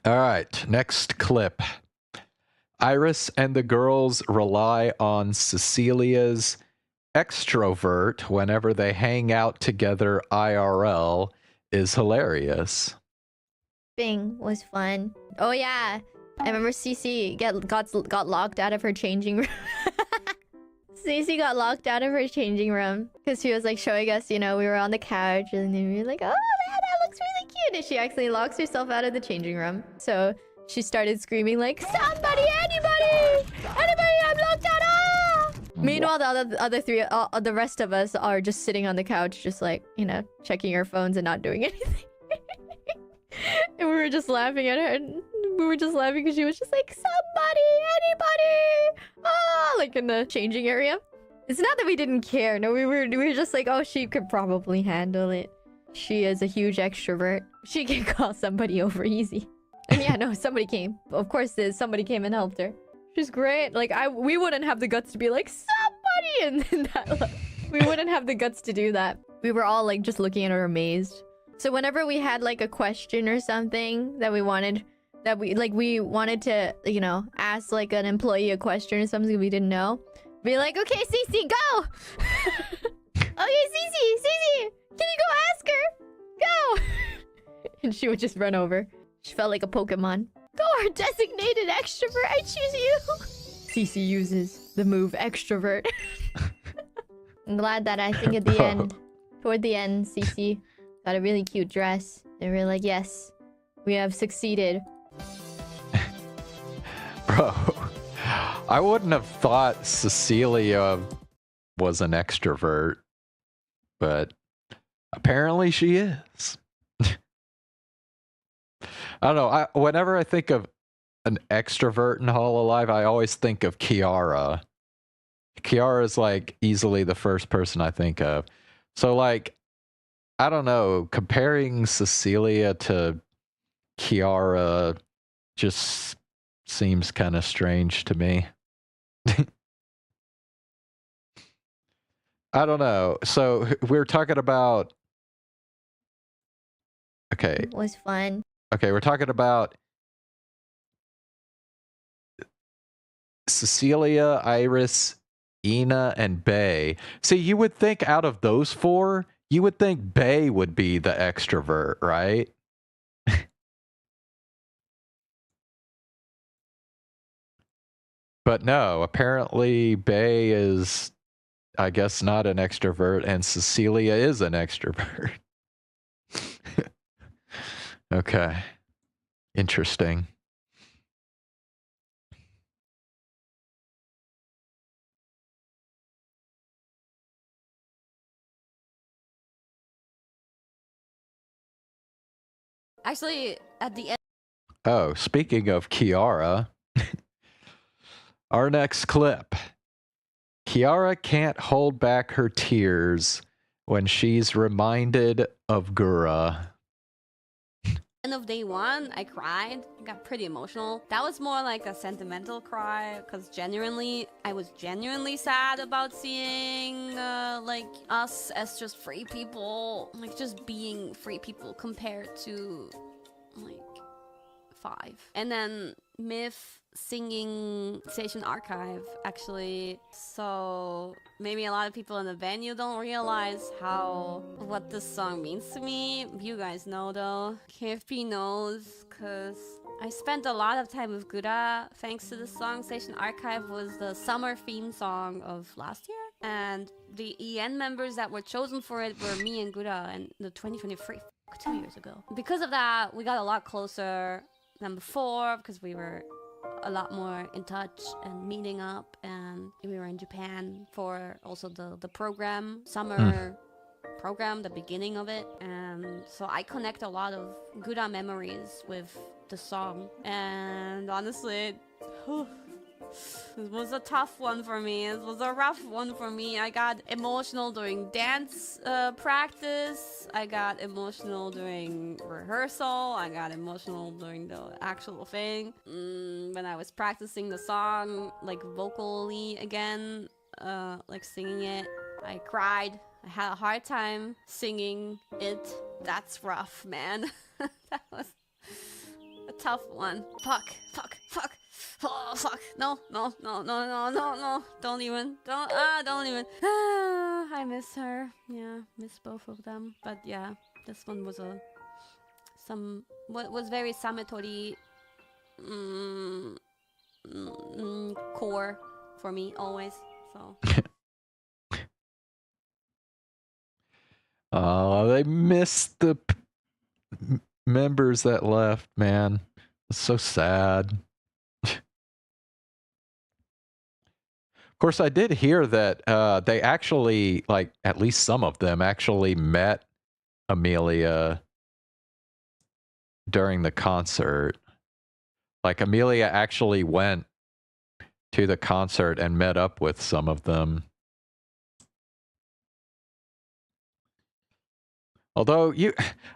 All right, next clip. Iris and the girls rely on Cecilia's extrovert whenever they hang out together IRL is hilarious. Shopping was fun. Oh yeah, I remember Cece got locked out of her changing room. Cece got locked out of her changing room because she was like showing us, you know, we were on the couch and then we were like, oh man, that looks really cute. And she actually locks herself out of the changing room. So she started screaming like, somebody, anybody, I'm locked out. Ah! Meanwhile, the other three, the rest of us are just sitting on the couch, just like, you know, checking our phones and not doing anything. And we were just laughing at her. And we were just laughing because she was just like, somebody, anybody, ah, like in the changing area. It's not that we didn't care. No, we were just like, oh, she could probably handle it. She is a huge extrovert. She can call somebody over easy. And yeah, no, somebody came. Of course, somebody came and helped her. She's great. Like, we wouldn't have the guts to be like, somebody, and then that, we wouldn't have the guts to do that. We were all like just looking at her amazed. So whenever we had like a question or something that we wanted to, you know, ask like an employee a question or something we didn't know, be like, okay, Cece, go. Okay, Cece, can you go ask her? Go. And she would just run over. She felt like a Pokemon. Go, our designated extrovert, I choose you. Cece uses the move extrovert. I'm glad that I think at the end, toward the end, Cece got a really cute dress. And we were like, yes, we have succeeded. Bro, I wouldn't have thought Cecilia was an extrovert, but apparently she is. I don't know. Whenever I think of an extrovert in Hololive, I always think of Kiara. Kiara is like easily the first person I think of. So like, I don't know, comparing Cecilia to Kiara just seems kind of strange to me. I don't know. So we're talking about. Okay. It was fun. Okay, we're talking about Cecilia, Iris, Ina, and Bae. See, you would think out of those four, you would think Bae would be the extrovert, right? But no, apparently Bae is, I guess, not an extrovert, and Cecilia is an extrovert. Okay. Interesting. Actually, at the end. Oh, speaking of Kiara, our next clip. Kiara can't hold back her tears when she's reminded of Gura. End of day one, I cried. I got pretty emotional. That was more like a sentimental cry, because I was genuinely sad about seeing like us as just free people, like just being free people compared to like 5. And then Myth singing Station Archive, actually. So maybe a lot of people in the venue don't realize what this song means to me. You guys know though. KFP knows, because I spent a lot of time with Gura thanks to this song. Station Archive was the summer theme song of last year, and the EN members that were chosen for it were me and Gura in the 2023, 2 years ago. Because of that, we got a lot closer than before, because we were a lot more in touch and meeting up, and we were in Japan for also the program, summer program, the beginning of it, and so I connect a lot of Gura memories with the song. And honestly, it was a tough one for me. It was a rough one for me. I got emotional during dance practice. I got emotional during rehearsal. I got emotional during the actual thing. When I was practicing the song, like vocally again, like singing it, I cried. I had a hard time singing it. That's rough, man. That was a tough one. Fuck. Oh, fuck. No. Don't even. I miss her. Yeah, miss both of them. But yeah, this one was was very Sametori core for me always. So. Oh, they missed the members that left, man. It's so sad. Of course, I did hear that they actually, like, at least some of them actually met Amelia during the concert. Like, Amelia actually went to the concert and met up with some of them. Although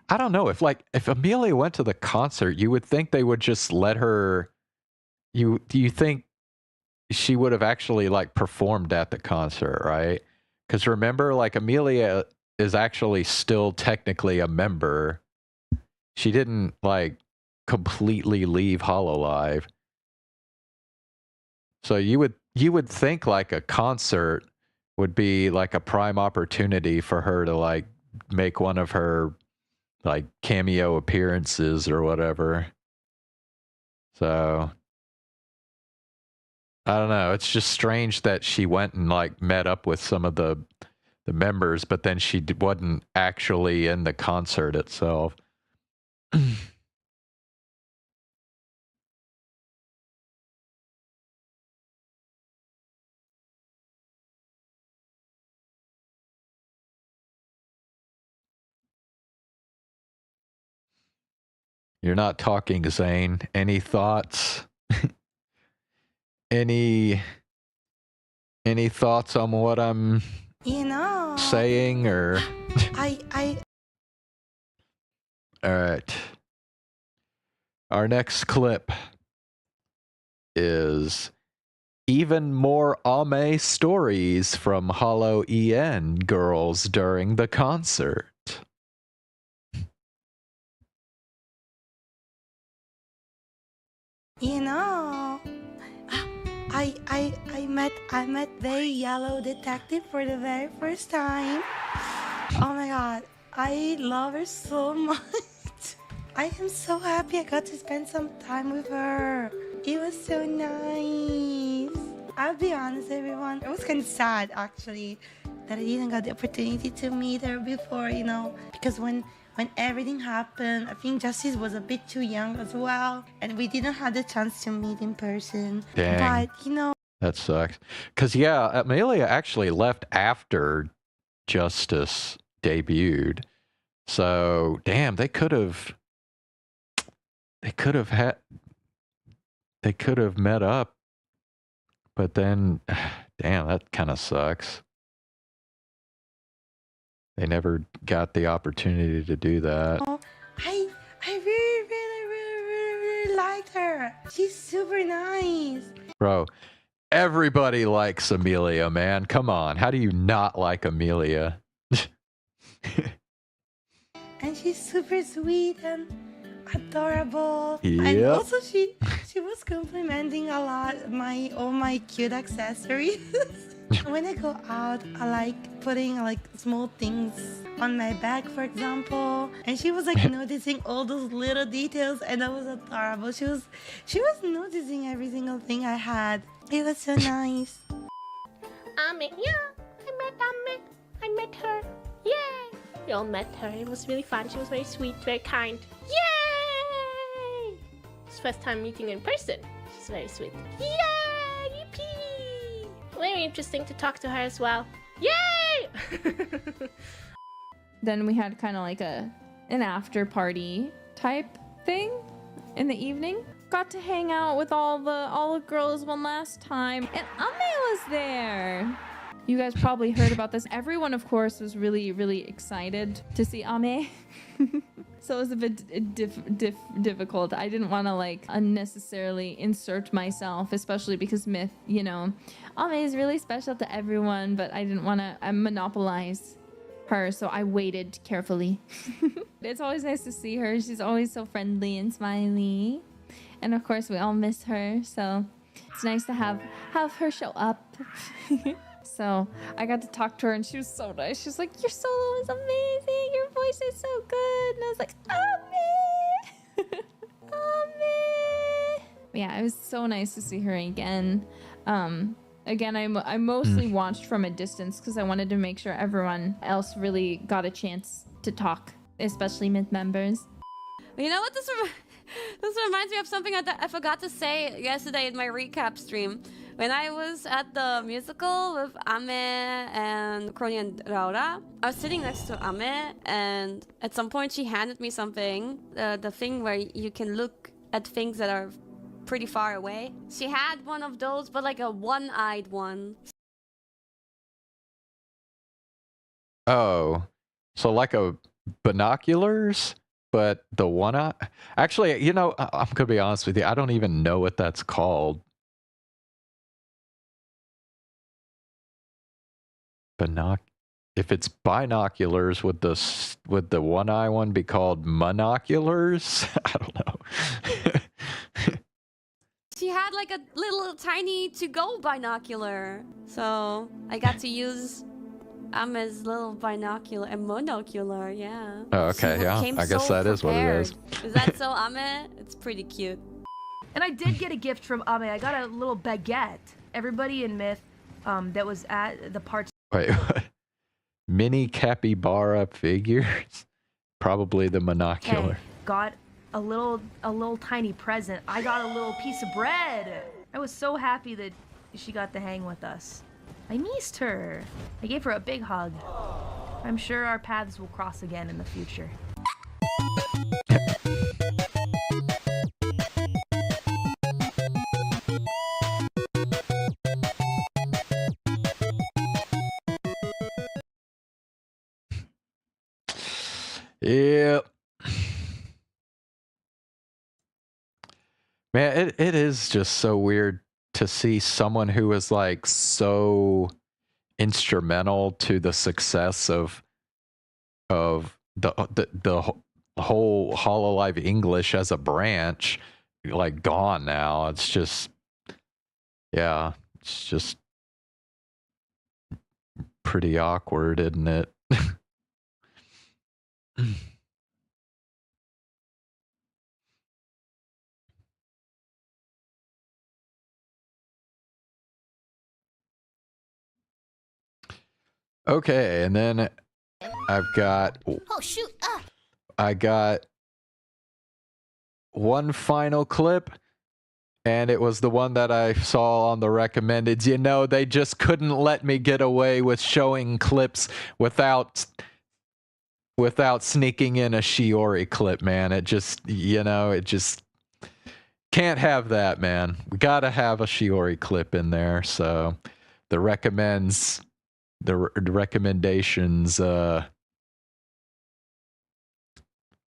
I don't know, if Amelia went to the concert, you would think they would just let her. Do you think she would have actually like performed at the concert, right? Because remember, like, Amelia is actually still technically a member. She didn't like completely leave Hololive. So you would think like a concert would be like a prime opportunity for her to like make one of her like cameo appearances or whatever. So I don't know. It's just strange that she went and like met up with some of the members, but then she wasn't actually in the concert itself. You're not talking, Zane. Any thoughts? any thoughts on what I'm saying or All right. Our next clip is even more Ame stories from Hollow EN girls during the concert. I met the yellow detective for the very first time. Oh my god, I love her so much. I am so happy I got to spend some time with her. It was so nice. I'll be honest, everyone. It was kind of sad, actually, that I didn't get the opportunity to meet her before, you know, because when everything happened, I think Justice was a bit too young as well, and we didn't have the chance to meet in person. Dang. But, you know, That sucks. Because, yeah, Amelia actually left after Justice debuted. So, damn, they could have met up. But then, damn, that kind of sucks. They never got the opportunity to do that. I really liked her. She's super nice. Bro, everybody likes Amelia, man. Come on. How do you not like Amelia? And she's super sweet and adorable. Yep. And also she was complimenting a lot all my cute accessories. When I go out, I like putting like small things on my bag, for example. And she was like noticing all those little details, and that was adorable. She was noticing every single thing I had. It was so nice. I met her. Yay! We all met her. It was really fun. She was very sweet, very kind. Yay! It's first time meeting in person. She's very sweet. Yay! Yippee! Very interesting to talk to her as well. Yay! Then we had kind of like an after party type thing in the evening. Got to hang out with all the girls one last time, and Ame was there. You guys probably heard about this. Everyone, of course, was really, really excited to see Ame. So it was a bit difficult. I didn't want to like unnecessarily insert myself, especially because Myth, you know, Ame is really special to everyone, but I didn't want to monopolize her, so I waited carefully. It's always nice to see her. She's always so friendly and smiley. And of course, we all miss her, so it's nice to have her show up. So I got to talk to her, and she was so nice. She was like, "Your solo is amazing. Your voice is so good." And I was like, "Ame, Ame." Yeah, it was so nice to see her again. Again, I mostly watched from a distance because I wanted to make sure everyone else really got a chance to talk, especially Myth members. You know what? This reminds me of something I forgot to say yesterday in my recap stream. When I was at the musical with Ame and Crony and Raura, I was sitting next to Ame, and at some point she handed me something, the thing where you can look at things that are pretty far away. She had one of those, but like a one-eyed one. Oh, so like a binoculars, but the one eye. Actually, you know, I'm gonna be honest with you. I don't even know what that's called. If it's binoculars, would the one eye one be called monoculars? I don't know. She had like a little tiny to-go binocular, so I got to use Ame's little binocular and monocular. Yeah. Oh, okay, yeah. I guess that is what it is. Is that so, Ame? It's pretty cute. And I did get a gift from Ame. I got a little baguette. Everybody in Myth that was at the parts. Wait, what? Mini capybara figures? Probably the monocular. Okay, got a little tiny present. I got a little piece of bread. I was so happy that she got to hang with us. I missed her. I gave her a big hug. I'm sure our paths will cross again in the future. Yep. Man, it is just so weird to see someone who is like so instrumental to the success of the whole Hololive English as a branch like gone now. It's just, yeah, it's just pretty awkward, isn't it? Okay, and then I've got Oh shoot! I got one final clip, and it was the one that I saw on the recommended. You know, they just couldn't let me get away with showing clips without sneaking in a Shiori clip, man. It just, you know, it just can't have that, man. We gotta have a Shiori clip in there. So the recommendations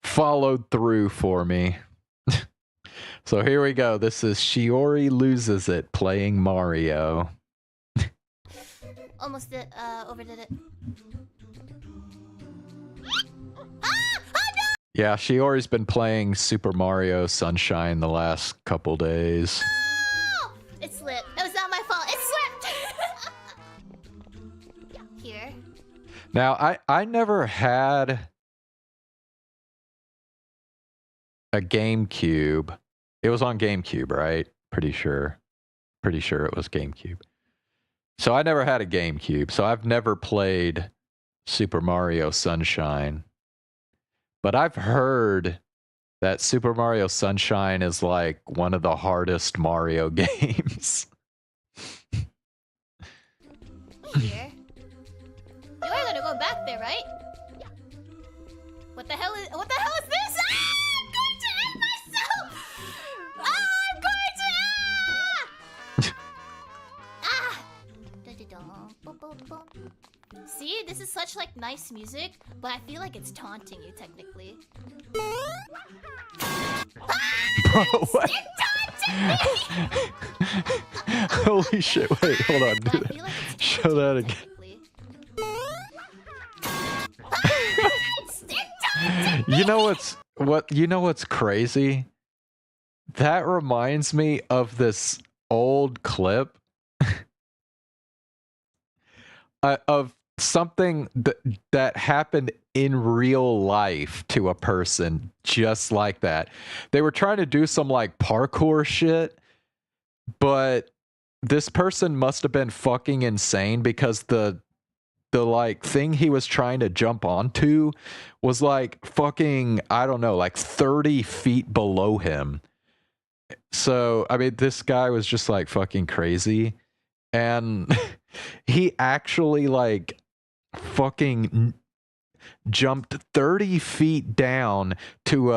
followed through for me. So here we go. This is Shiori Loses It playing Mario. Almost overdid it. Yeah, Shiori's been playing Super Mario Sunshine the last couple days. Oh! It slipped. It was not my fault. It slipped. Here. Now, I never had a GameCube. It was on GameCube, right? Pretty sure it was GameCube. So I never had a GameCube. So I've never played Super Mario Sunshine. But I've heard that Super Mario Sunshine is like one of the hardest Mario games. Here. You are gonna go back there, right? What the hell is this? Ah! I'm going to end myself! Ah! I'm going to Ah! See, this is such like nice music, but I feel like it's taunting you technically. Bro, what? Holy shit, wait, hold on. Do that. Like Show that again. You know what's crazy? That reminds me of this old clip of something that happened in real life to a person just like that. They were trying to do some like parkour shit, but this person must have been fucking insane because the like thing he was trying to jump onto was like fucking, I don't know, like 30 feet below him. So, I mean, this guy was just like fucking crazy. And he actually like fucking jumped 30 feet down to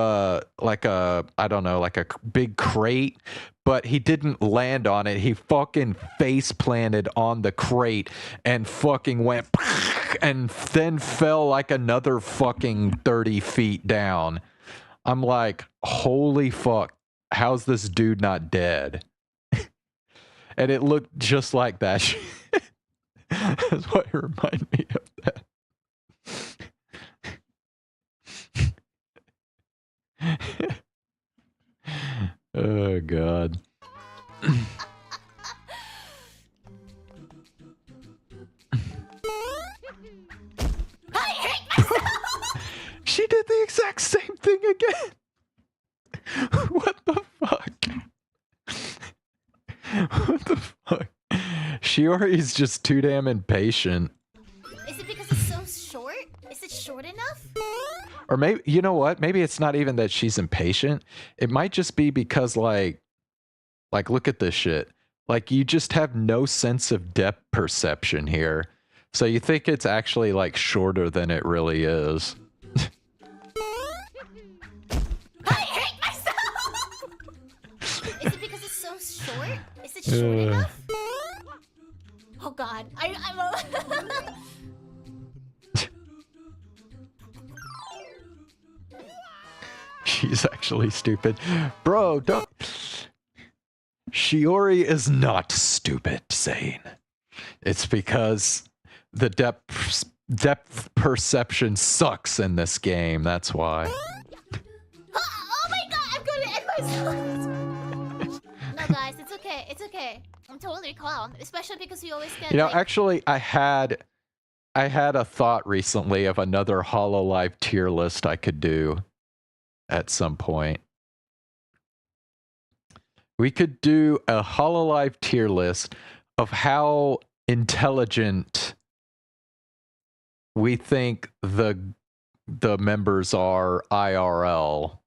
like a, I don't know, like a big crate, but he didn't land on it. He fucking face planted on the crate and fucking went and then fell like another fucking 30 feet down. I'm like, holy fuck, how's this dude not dead? And it looked just like that. That's what it reminded me of that. Oh god. I hate myself! She did the exact same thing again. What the fuck? What the fuck? Shiori's just too damn impatient. Is it because it's so short? Is it short enough? Or maybe, you know what? Maybe it's not even that she's impatient. It might just be because like look at this shit. Like you just have no sense of depth perception here. So you think it's actually like shorter than it really is. I hate myself! Is it because it's so short? Is it short enough? Oh god, I'm She's actually stupid. Bro, don't... Shiori is not stupid, Zane. It's because the depth perception sucks in this game, that's why. Oh my god, I'm going to end myself! No guys, it's okay, it's okay. I'm totally calm, especially because we always get You know, like... actually, I had a thought recently of another Hololive tier list I could do at some point. We could do a Hololive tier list of how intelligent we think the members are IRL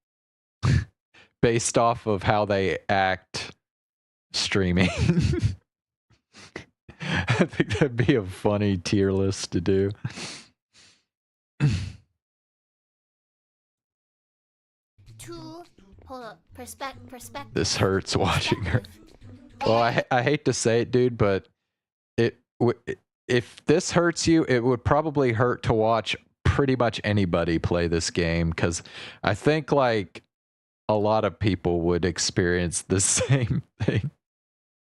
based off of how they act streaming. I think that'd be a funny tier list to do. Hold up, perspective. This hurts watching her. Well, I hate to say it, dude, but if this hurts you, it would probably hurt to watch pretty much anybody play this game, because I think like a lot of people would experience the same thing.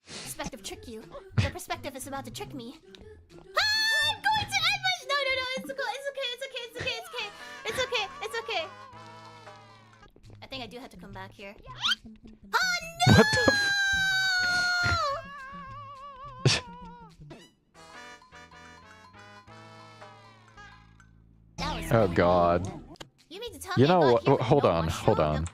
Perspective trick you. The perspective is about to trick me. I'm going to end my... No, it's okay. I think I do have to come back here. Oh no! What the Oh god. You mean to tell You me I know got what? here with Hold no on, mushroom? hold on.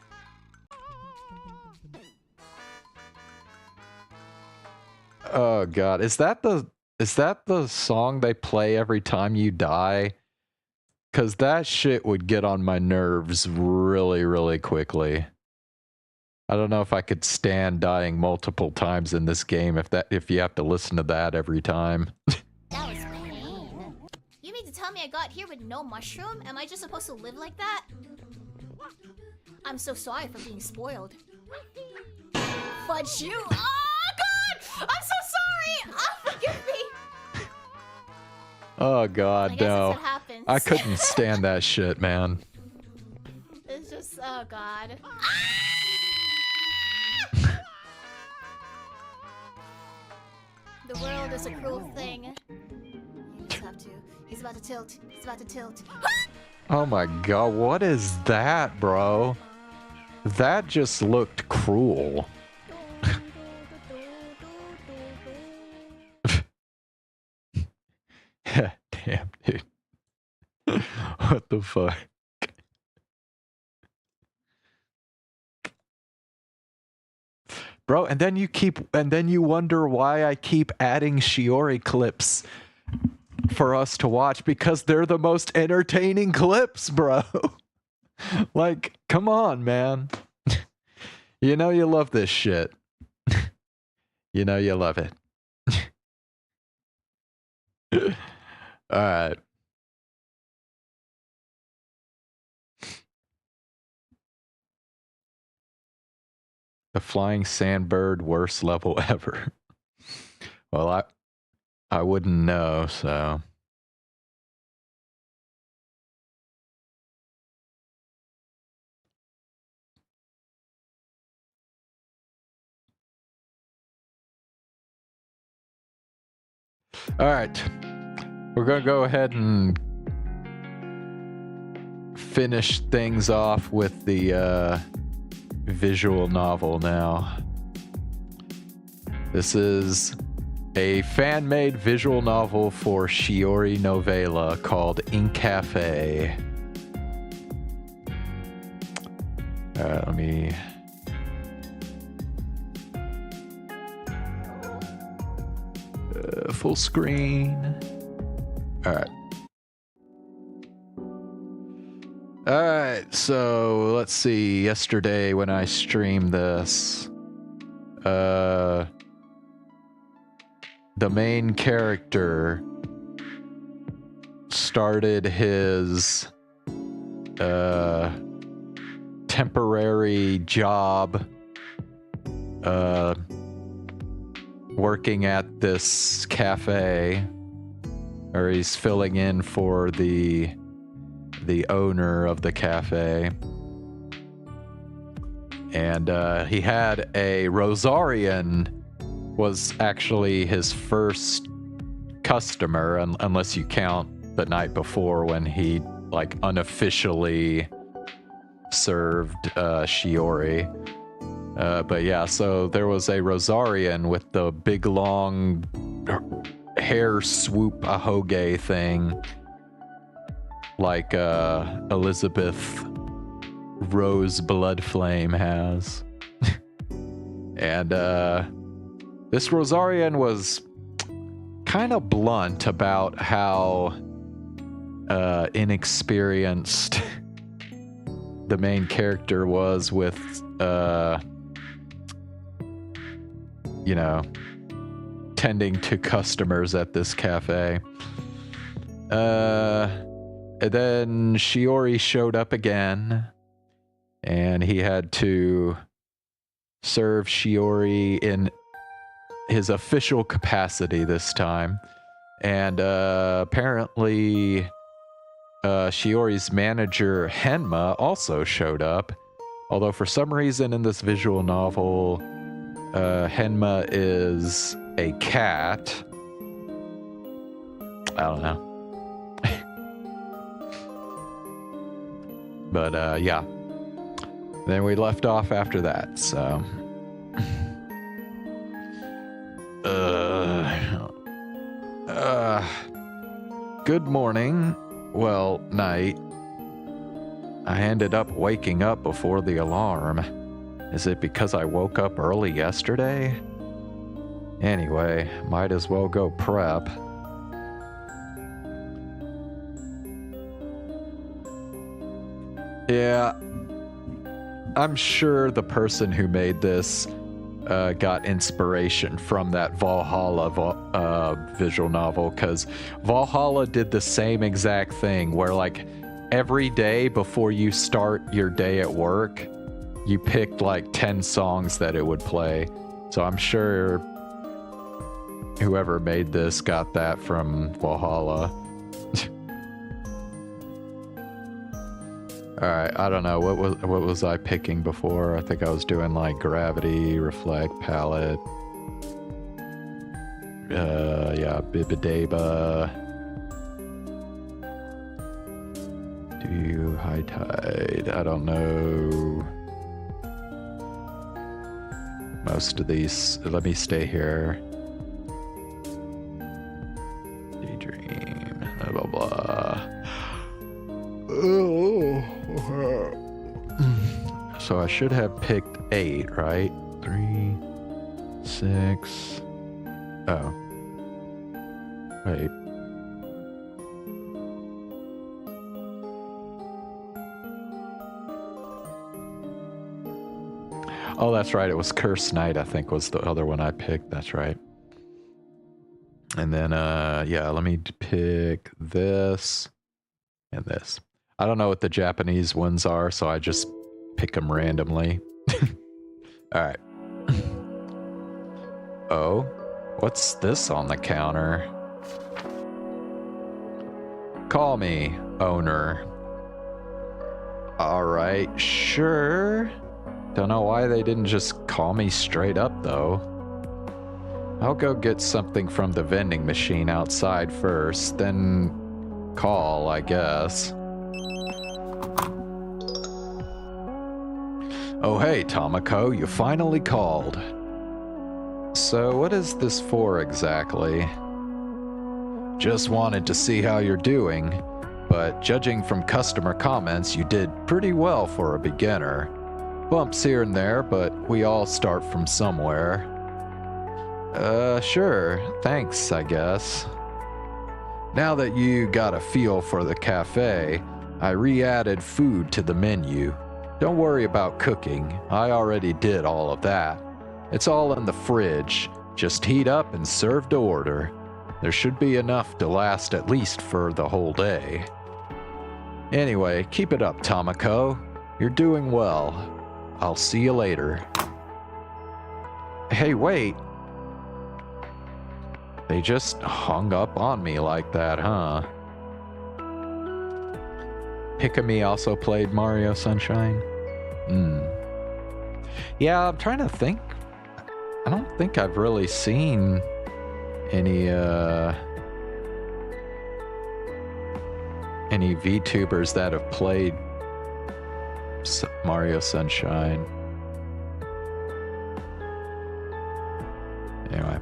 Oh god, is that the song they play every time you die? Cause that shit would get on my nerves really, really quickly. I don't know if I could stand dying multiple times in this game if you have to listen to that every time. That was pain. You mean to tell me I got here with no mushroom? Am I just supposed to live like that? I'm so sorry for being spoiled. Fudge you! Oh god! I'm so sorry! Oh, forgive me! Oh god, I guess no. that's what happens. I couldn't stand that shit, man. It's just, oh god. The world is a cruel thing. You just have to. He's about to tilt. He's about to tilt. Oh my god, what is that, bro? That just looked cruel. Damn, dude. What the fuck? Bro, and then you wonder why I keep adding Shiori clips for us to watch, because they're the most entertaining clips, bro. Like, come on, man. You know you love this shit. You know you love it. Alright. The flying sandbird, worst level ever. Well, I wouldn't know, so. All right. We're going to go ahead and finish things off with the visual novel now. This is a fan-made visual novel for Shiori Novella called Inkafe. Alright, let me... full screen. Alright. Alright, so let's see. Yesterday when I streamed this, the main character started his temporary job working at this cafe, or he's filling in for the owner of the cafe. And he had a Rosarian was actually his first customer, unless you count the night before when he like unofficially served Shiori. But yeah, so there was a Rosarian with the big long hair swoop ahoge thing, like Elizabeth Rose Bloodflame has. And this Rosarian was kind of blunt about how inexperienced the main character was with, you know, tending to customers at this cafe. And then Shiori showed up again, and he had to serve Shiori in his official capacity this time. And apparently Shiori's manager Henma also showed up, although for some reason in this visual novel Henma is a cat. I don't know. But yeah, then we left off after that, so good morning, well, night. I ended up waking up before the alarm. Is it because I woke up early yesterday? Anyway, might as well go prep. Yeah, I'm sure the person who made this got inspiration from that Valhalla visual novel, because Valhalla did the same exact thing where like every day before you start your day at work, you picked like 10 songs that it would play. So I'm sure whoever made this got that from Valhalla. Alright, I don't know, what was I picking before? I think I was doing like Gravity, Reflect, Palette. Yeah, Bibidaba. Do High Tide, I don't know. Most of these, let me stay here. Daydream, blah blah blah. So I should have picked 8, right? 3, 6. Oh. Wait. Oh, that's right. It was Cursed Night, I think, was the other one I picked. That's right. And then, yeah, let me pick this and this. I don't know what the Japanese ones are, so I just pick them randomly. Alright. Oh, what's this on the counter? Call me, owner. Alright, sure. Don't know why they didn't just call me straight up, though. I'll go get something from the vending machine outside first, then call, I guess. Oh hey, Tomoko, you finally called. So what is this for exactly? Just wanted to see how you're doing, but judging from customer comments, you did pretty well for a beginner. Bumps here and there, but we all start from somewhere. Sure, thanks, I guess. Now that you got a feel for the cafe, I re-added food to the menu. Don't worry about cooking, I already did all of that. It's all in the fridge, just heat up and serve to order. There should be enough to last at least for the whole day. Anyway, keep it up, Tomoko. You're doing well. I'll see you later. Hey, wait. They just hung up on me like that, huh? Pikami also played Mario Sunshine? Yeah, I'm trying to think. I don't think I've really seen any VTubers that have played Mario Sunshine. Anyway.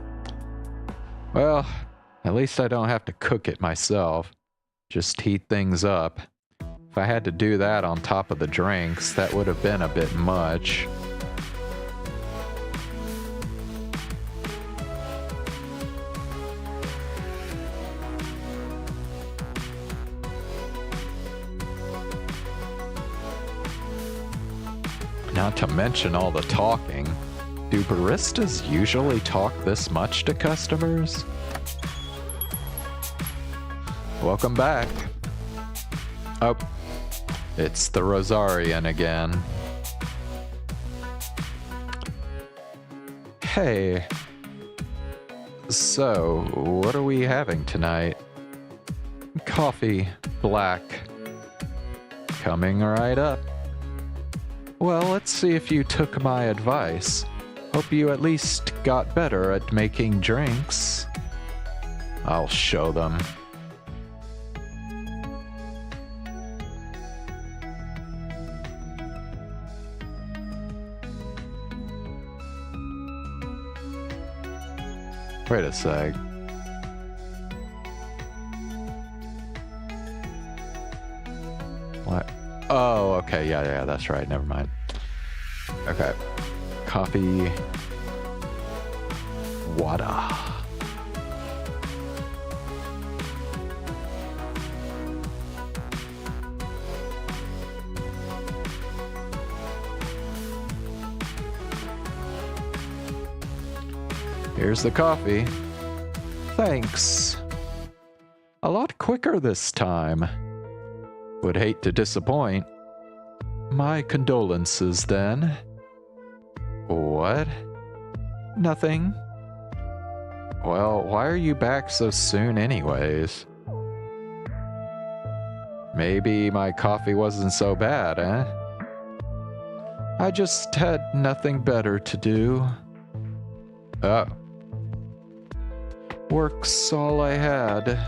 Well, at least I don't have to cook it myself. Just heat things up. If I had to do that on top of the drinks, that would have been a bit much. Not to mention all the talking. Do baristas usually talk this much to customers? Welcome back. Oh, it's the Rosarian again. Hey. So, what are we having tonight? Coffee, black. Coming right up. Well, let's see if you took my advice. Hope you at least got better at making drinks. I'll show them. Wait a sec. What? Oh, okay, yeah, that's right, never mind. Okay. Coffee. Water. Here's the coffee. Thanks. A lot quicker this time. Would hate to disappoint. My condolences then. What? Nothing. Well, why are you back so soon anyways? Maybe my coffee wasn't so bad, eh? I just had nothing better to do. Oh. Work's all I had.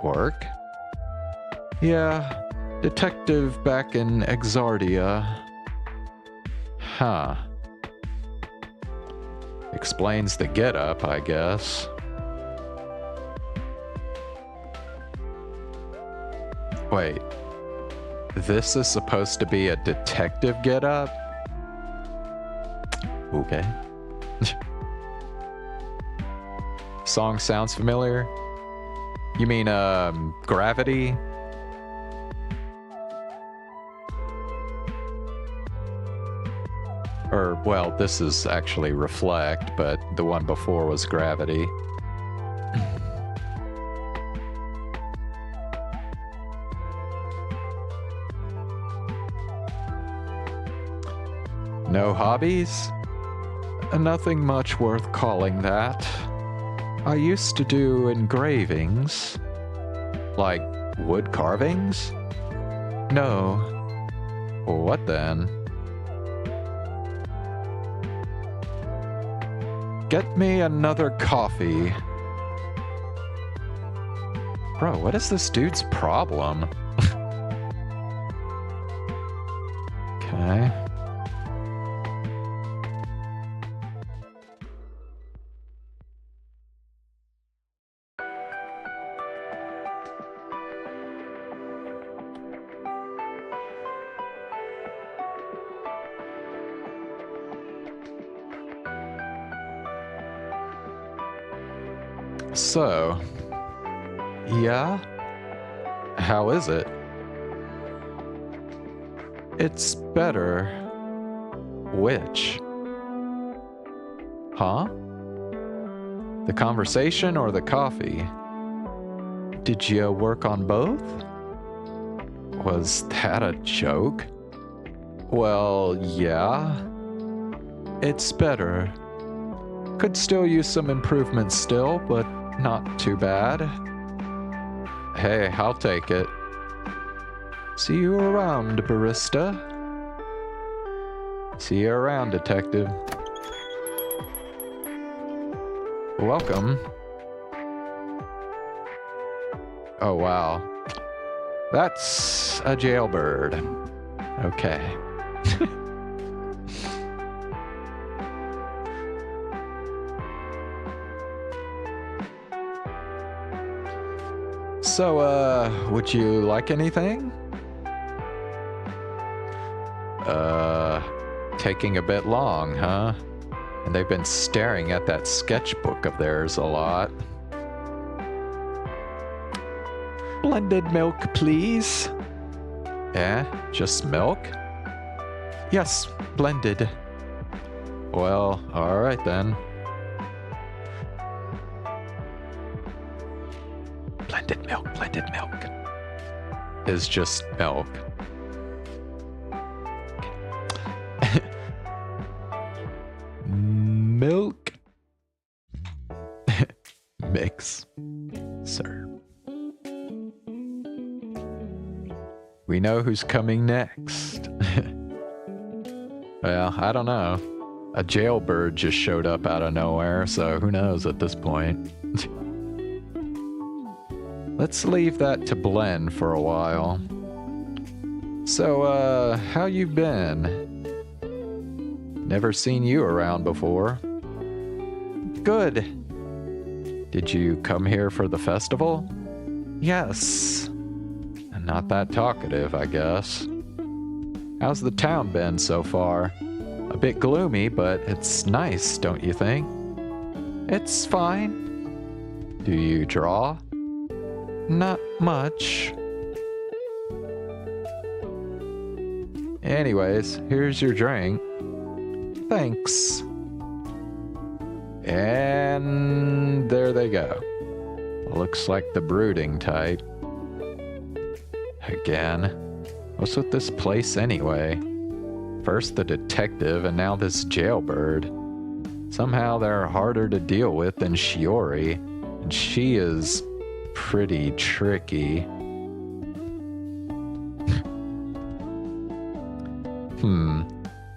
Work? Yeah, detective back in Exardia. Huh. Explains the getup, I guess. Wait. This is supposed to be a detective getup? Okay. Song sounds familiar? You mean, Gravity? Or, well, this is actually Reflect, but the one before was Gravity. No hobbies? Nothing much worth calling that. I used to do engravings. Like wood carvings? No. What then? Get me another coffee. Bro, what is this dude's problem? Okay. So, yeah? How is it? It's better. Which? Huh? The conversation or the coffee? Did you work on both? Was that a joke? Well, yeah. It's better. Could still use some improvements still, but not too bad. Hey, I'll take it. See you around, barista. See you around, detective. Welcome. Oh, wow. That's a jailbird. Okay. So, would you like anything? Taking a bit long, huh? And they've been staring at that sketchbook of theirs a lot. Blended milk, please. Eh? Just milk? Yes, blended. Well, alright then. Blended milk is just milk. Milk mix, sir. We know who's coming next. Well, I don't know. A jailbird just showed up out of nowhere, so who knows at this point. Let's leave that to blend for a while. So, how you been? Never seen you around before. Good. Did you come here for the festival? Yes. Not that talkative, I guess. How's the town been so far? A bit gloomy, but it's nice, don't you think? It's fine. Do you draw? Not much. Anyways, here's your drink. Thanks. And there they go. Looks like the brooding type. Again. What's with this place anyway? First the detective and now this jailbird. Somehow they're harder to deal with than Shiori, and she is pretty tricky.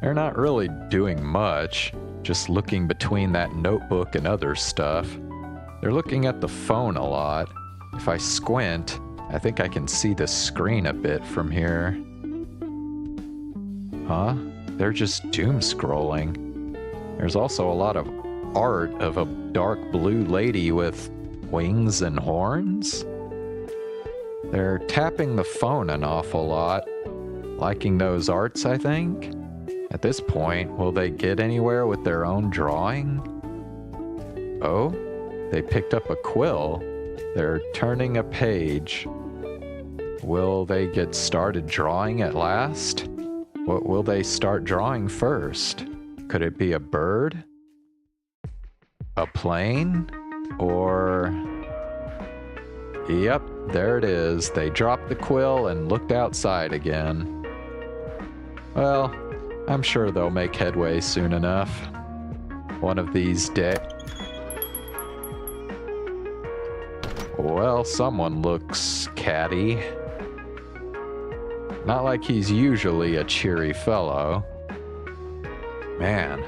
They're not really doing much, just looking between that notebook and other stuff. They're looking at the phone a lot. If I squint, I think I can see the screen a bit from here. Huh? They're just doom scrolling. There's also a lot of art of a dark blue lady with wings and horns. They're tapping the phone an awful lot, liking those arts, I think. At this point, will they get anywhere with their own drawing? Oh, they picked up a quill. They're turning a page. Will they get started drawing at last? What will they start drawing first? Could it be a bird? A plane? Or... Yep, there it is. They dropped the quill and looked outside again. Well, I'm sure they'll make headway soon enough. One of these days. Well, someone looks catty. Not like he's usually a cheery fellow. Man,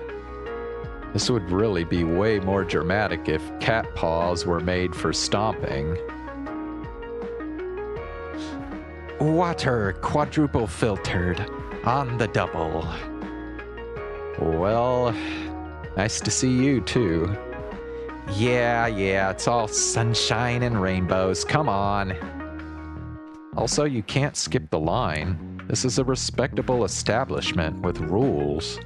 this would really be way more dramatic if cat paws were made for stomping. Water quadruple filtered on the double. Well, nice to see you too. Yeah, it's all sunshine and rainbows, come on. Also, you can't skip the line. This is a respectable establishment with rules.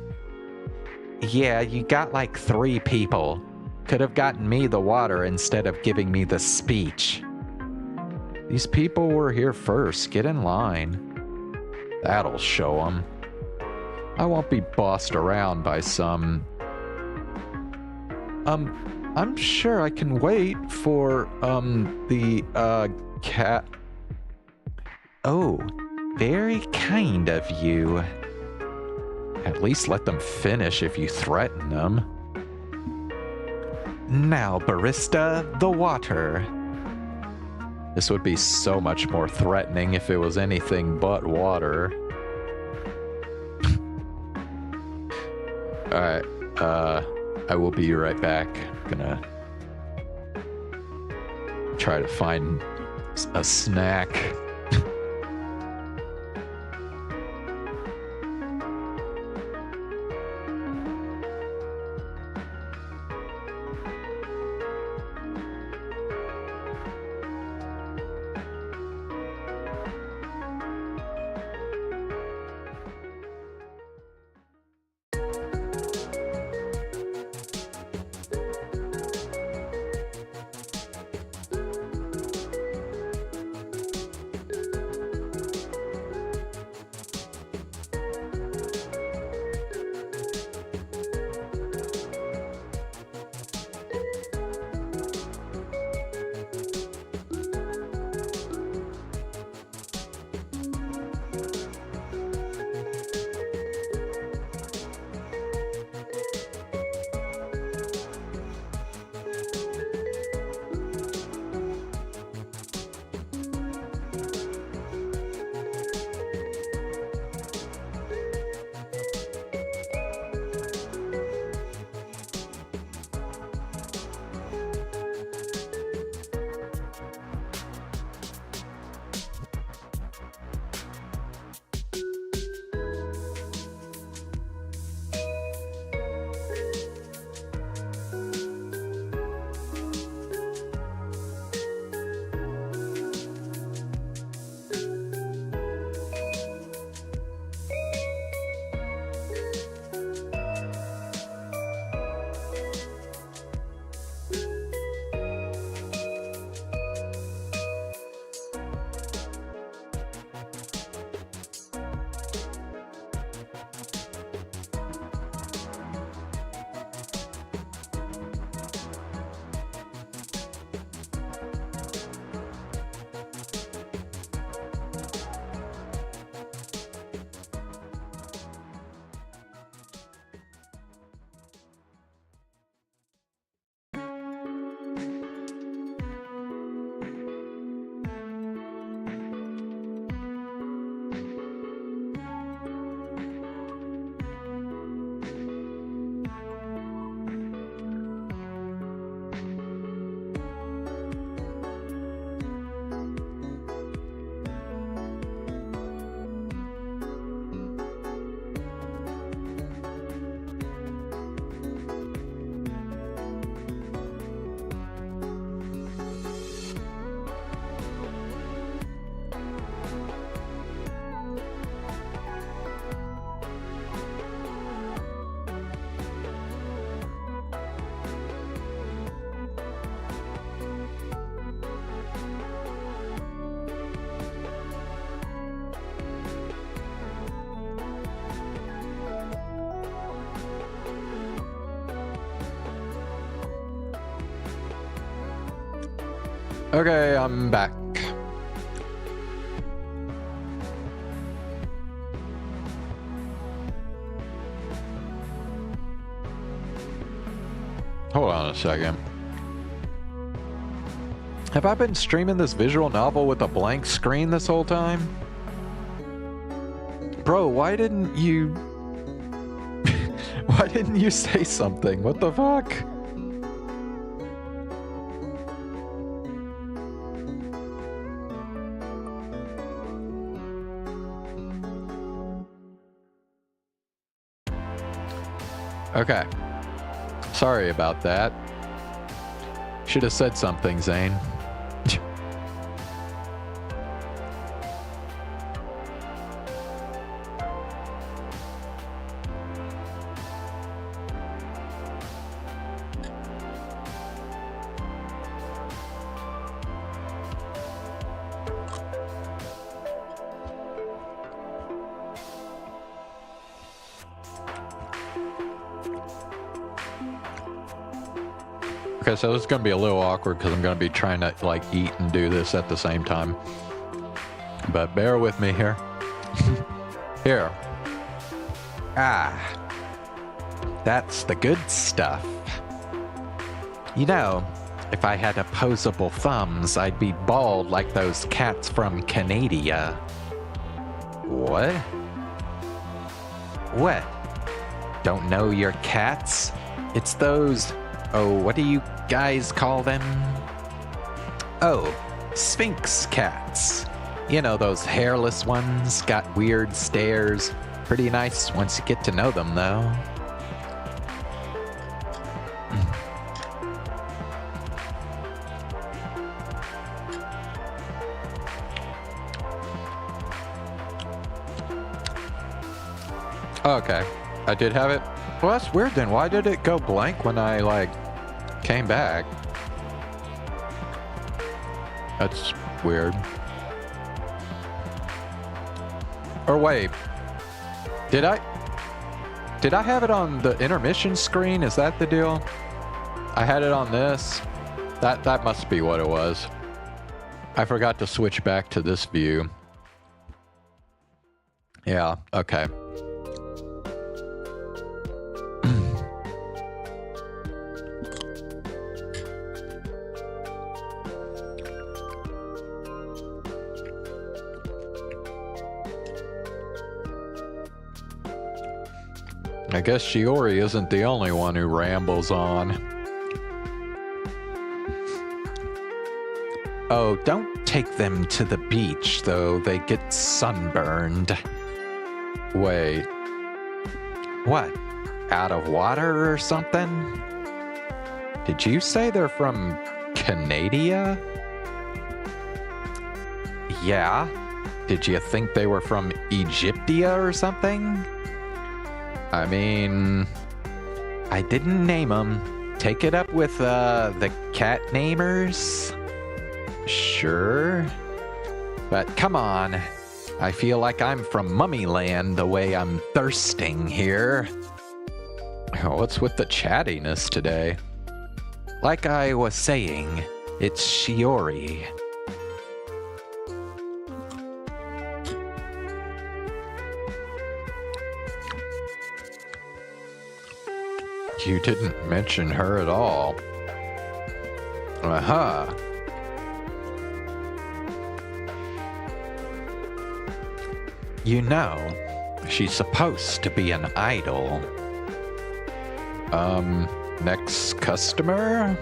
Yeah, you got like 3 people. Could have gotten me the water instead of giving me the speech. These people were here first, get in line. That'll show them. I won't be bossed around by some... I'm sure I can wait for, the, cat... Oh, very kind of you. At least let them finish if you threaten them. Now, barista, the water. This would be so much more threatening if it was anything but water. Alright, I will be right back. Gonna try to find a snack. Okay, I'm back. Hold on a second. Have I been streaming this visual novel with a blank screen this whole time? Bro, why didn't you... why didn't you say something? What the fuck? Okay. Sorry about that. Should have said something, Zane. Okay, so this is going to be a little awkward because I'm going to be trying to, like, eat and do this at the same time. But bear with me here. Here. Ah. That's the good stuff. You know, if I had opposable thumbs, I'd be bald like those cats from Canada. What? What? Don't know your cats? It's those... Oh, what do you guys call them? Oh, Sphinx cats. You know, those hairless ones, got weird stares. Pretty nice once you get to know them, though. Okay, I did have it. Well, that's weird then. Why did it go blank when I, like, came back? That's weird. Or wait, did I have it on the intermission screen? Is that the deal? I had it on this. That must be what it was. I forgot to switch back to this view. Yeah, okay. I guess Shiori isn't the only one who rambles on. Oh, don't take them to the beach, though. They get sunburned. Wait. What? Out of water or something? Did you say they're from Canada? Yeah. Did you think they were from Egyptia or something? I mean, I didn't name them. Take it up with the cat namers. Sure. But come on. I feel like I'm from Mummy Land the way I'm thirsting here. What's with the chattiness today? Like I was saying, it's Shiori. You didn't mention her at all. Aha. You know, she's supposed to be an idol. Next customer?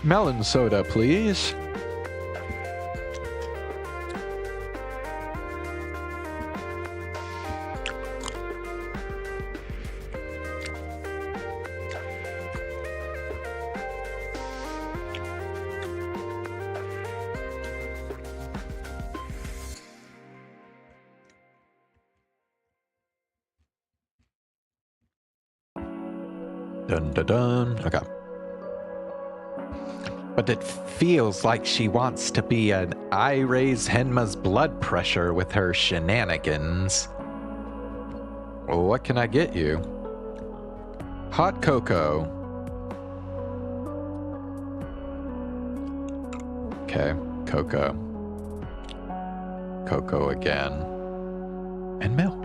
Melon soda, please. Dun dun dun. Okay. But it feels like she wants to be an I raise Henma's blood pressure with her shenanigans. What can I get you? Hot cocoa. Okay, cocoa. Cocoa again. And milk.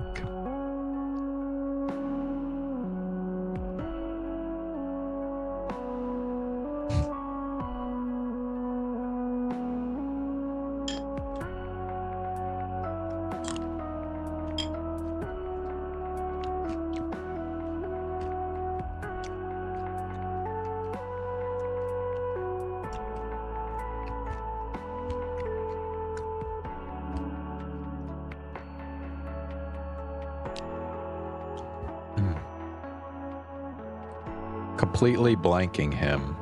Completely blanking him.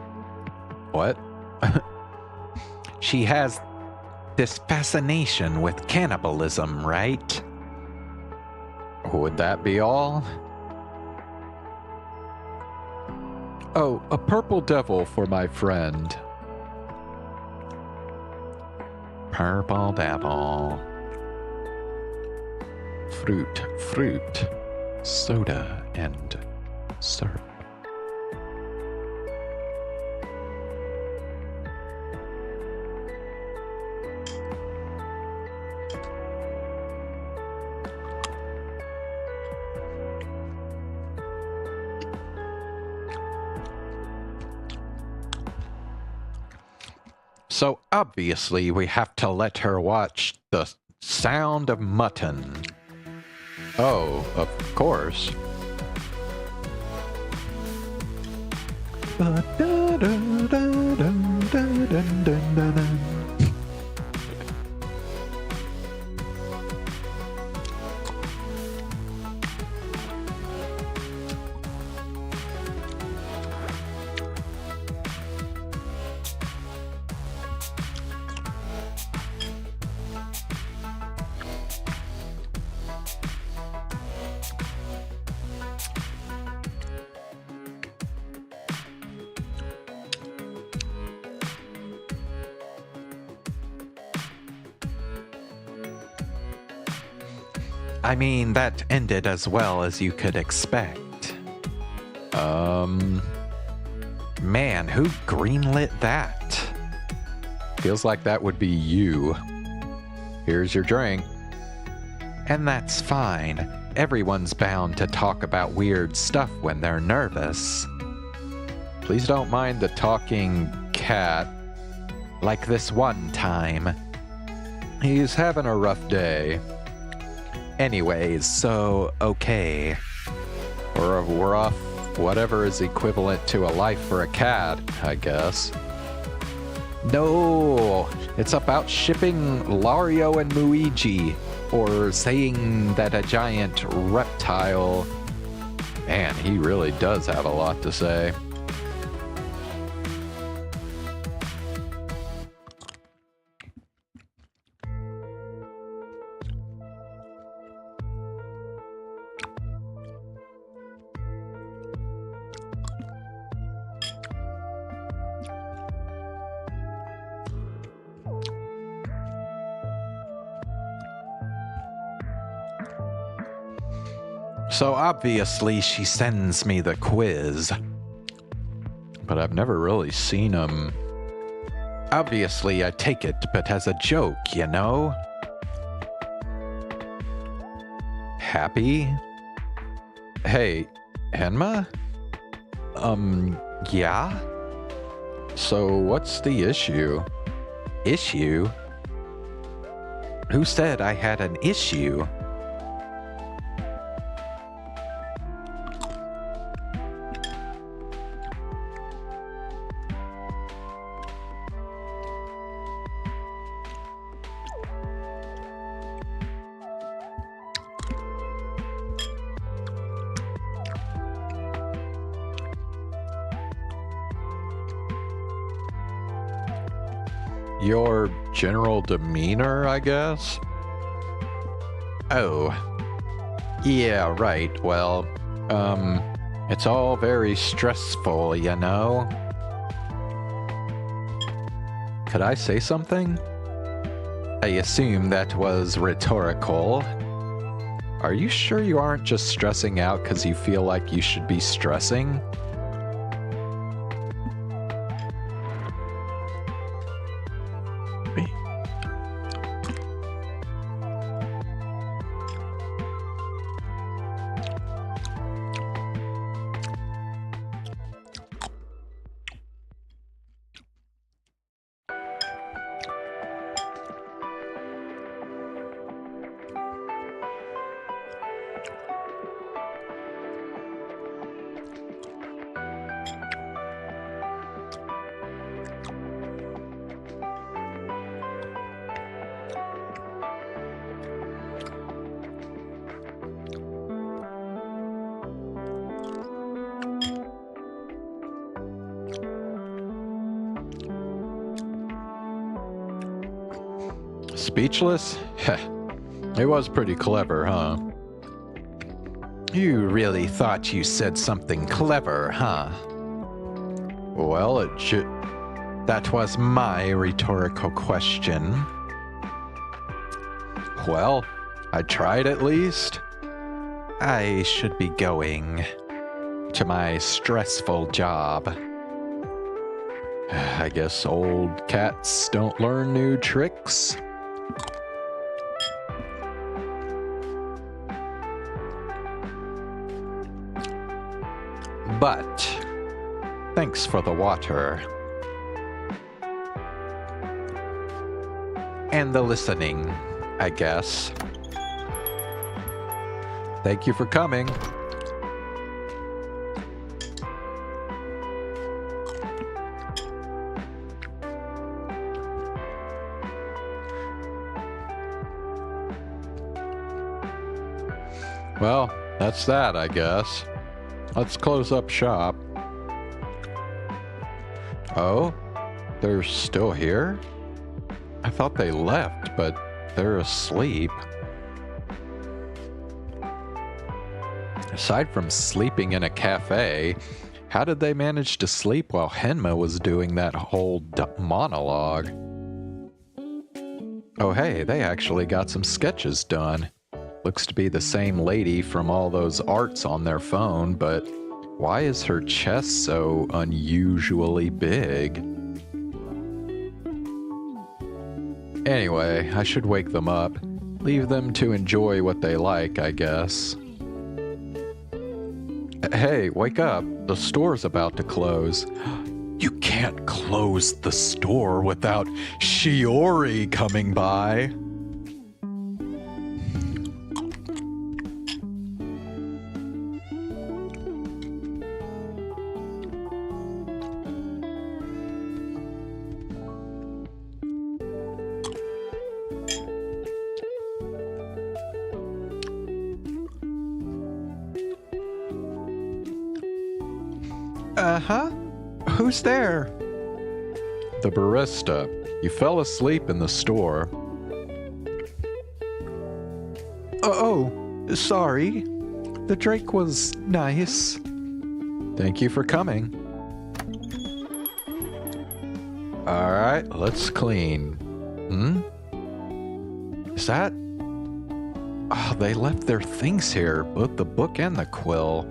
What? She has this fascination with cannibalism, right? Would that be all? Oh, a purple devil for my friend. Purple devil. Fruit, soda, and syrup. So obviously we have to let her watch The Sound of Mutton. Oh, of course. I mean, that ended as well as you could expect. Man, who greenlit that? Feels like that would be you. Here's your drink. And that's fine. Everyone's bound to talk about weird stuff when they're nervous. Please don't mind the talking cat. Like this one time. He's having a rough day. Anyways, so, okay. We're off whatever is equivalent to a life for a cat, I guess. No! It's about shipping Lario and Luigi, or saying that a giant reptile... Man, he really does have a lot to say. So obviously she sends me the quiz. But I've never really seen him. Obviously I take it, but as a joke, you know? Happy? Hey, Henma? Yeah? So what's the issue? Issue? Who said I had an issue? Your general demeanor, I guess? Oh. Yeah, right. Well, it's all very stressful, you know? Could I say something? I assume that was rhetorical. Are you sure you aren't just stressing out because you feel like you should be stressing? Speechless? It was pretty clever, huh? You really thought you said something clever, huh? Well, that was my rhetorical question. Well, I tried at least. I should be going to my stressful job. I guess old cats don't learn new tricks. But, thanks for the water. And the listening, I guess. Thank you for coming. Well, that's that, I guess. Let's close up shop. Oh? They're still here? I thought they left, but they're asleep. Aside from sleeping in a cafe, how did they manage to sleep while Henma was doing that whole monologue? Oh hey, they actually got some sketches done. Looks to be the same lady from all those arts on their phone, but why is her chest so unusually big? Anyway, I should wake them up. Leave them to enjoy what they like, I guess. Hey, wake up. The store's about to close. You can't close the store without Shiori coming by. Uh-huh. Who's there? The barista. You fell asleep in the store. Oh, sorry. The drink was nice. Thank you for coming. Alright, let's clean. Is that... Oh, they left their things here, both the book and the quill.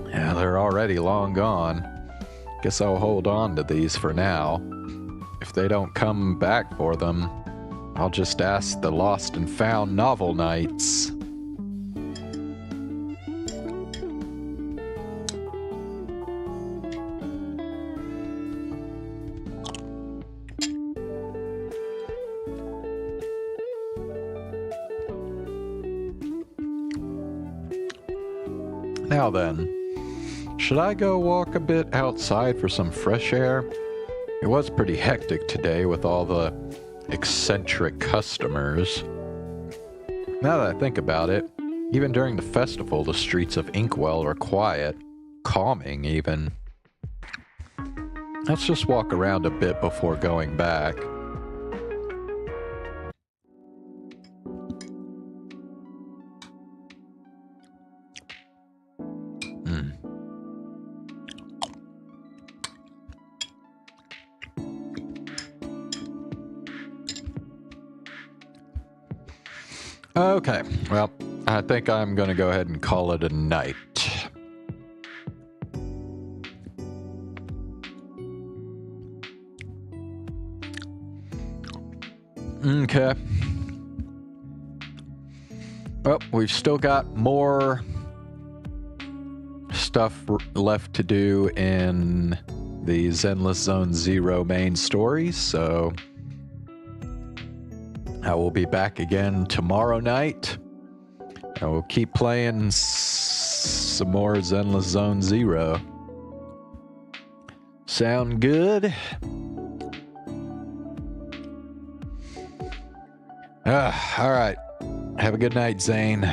Yeah, they're already long gone. Guess I'll hold on to these for now. If they don't come back for them, I'll just ask the Lost and Found Novel Knights. Now then, should I go walk a bit outside for some fresh air? It was pretty hectic today with all the eccentric customers. Now that I think about it, even during the festival, the streets of Inkwell are quiet, calming even. Let's just walk around a bit before going back. Okay, well, I think I'm gonna go ahead and call it a night. Okay. Well, we've still got more stuff left to do in the Zenless Zone Zero main story, so I will be back again tomorrow night. I will keep playing some more Zenless Zone Zero. Sound good? Alright. Have a good night, Zane.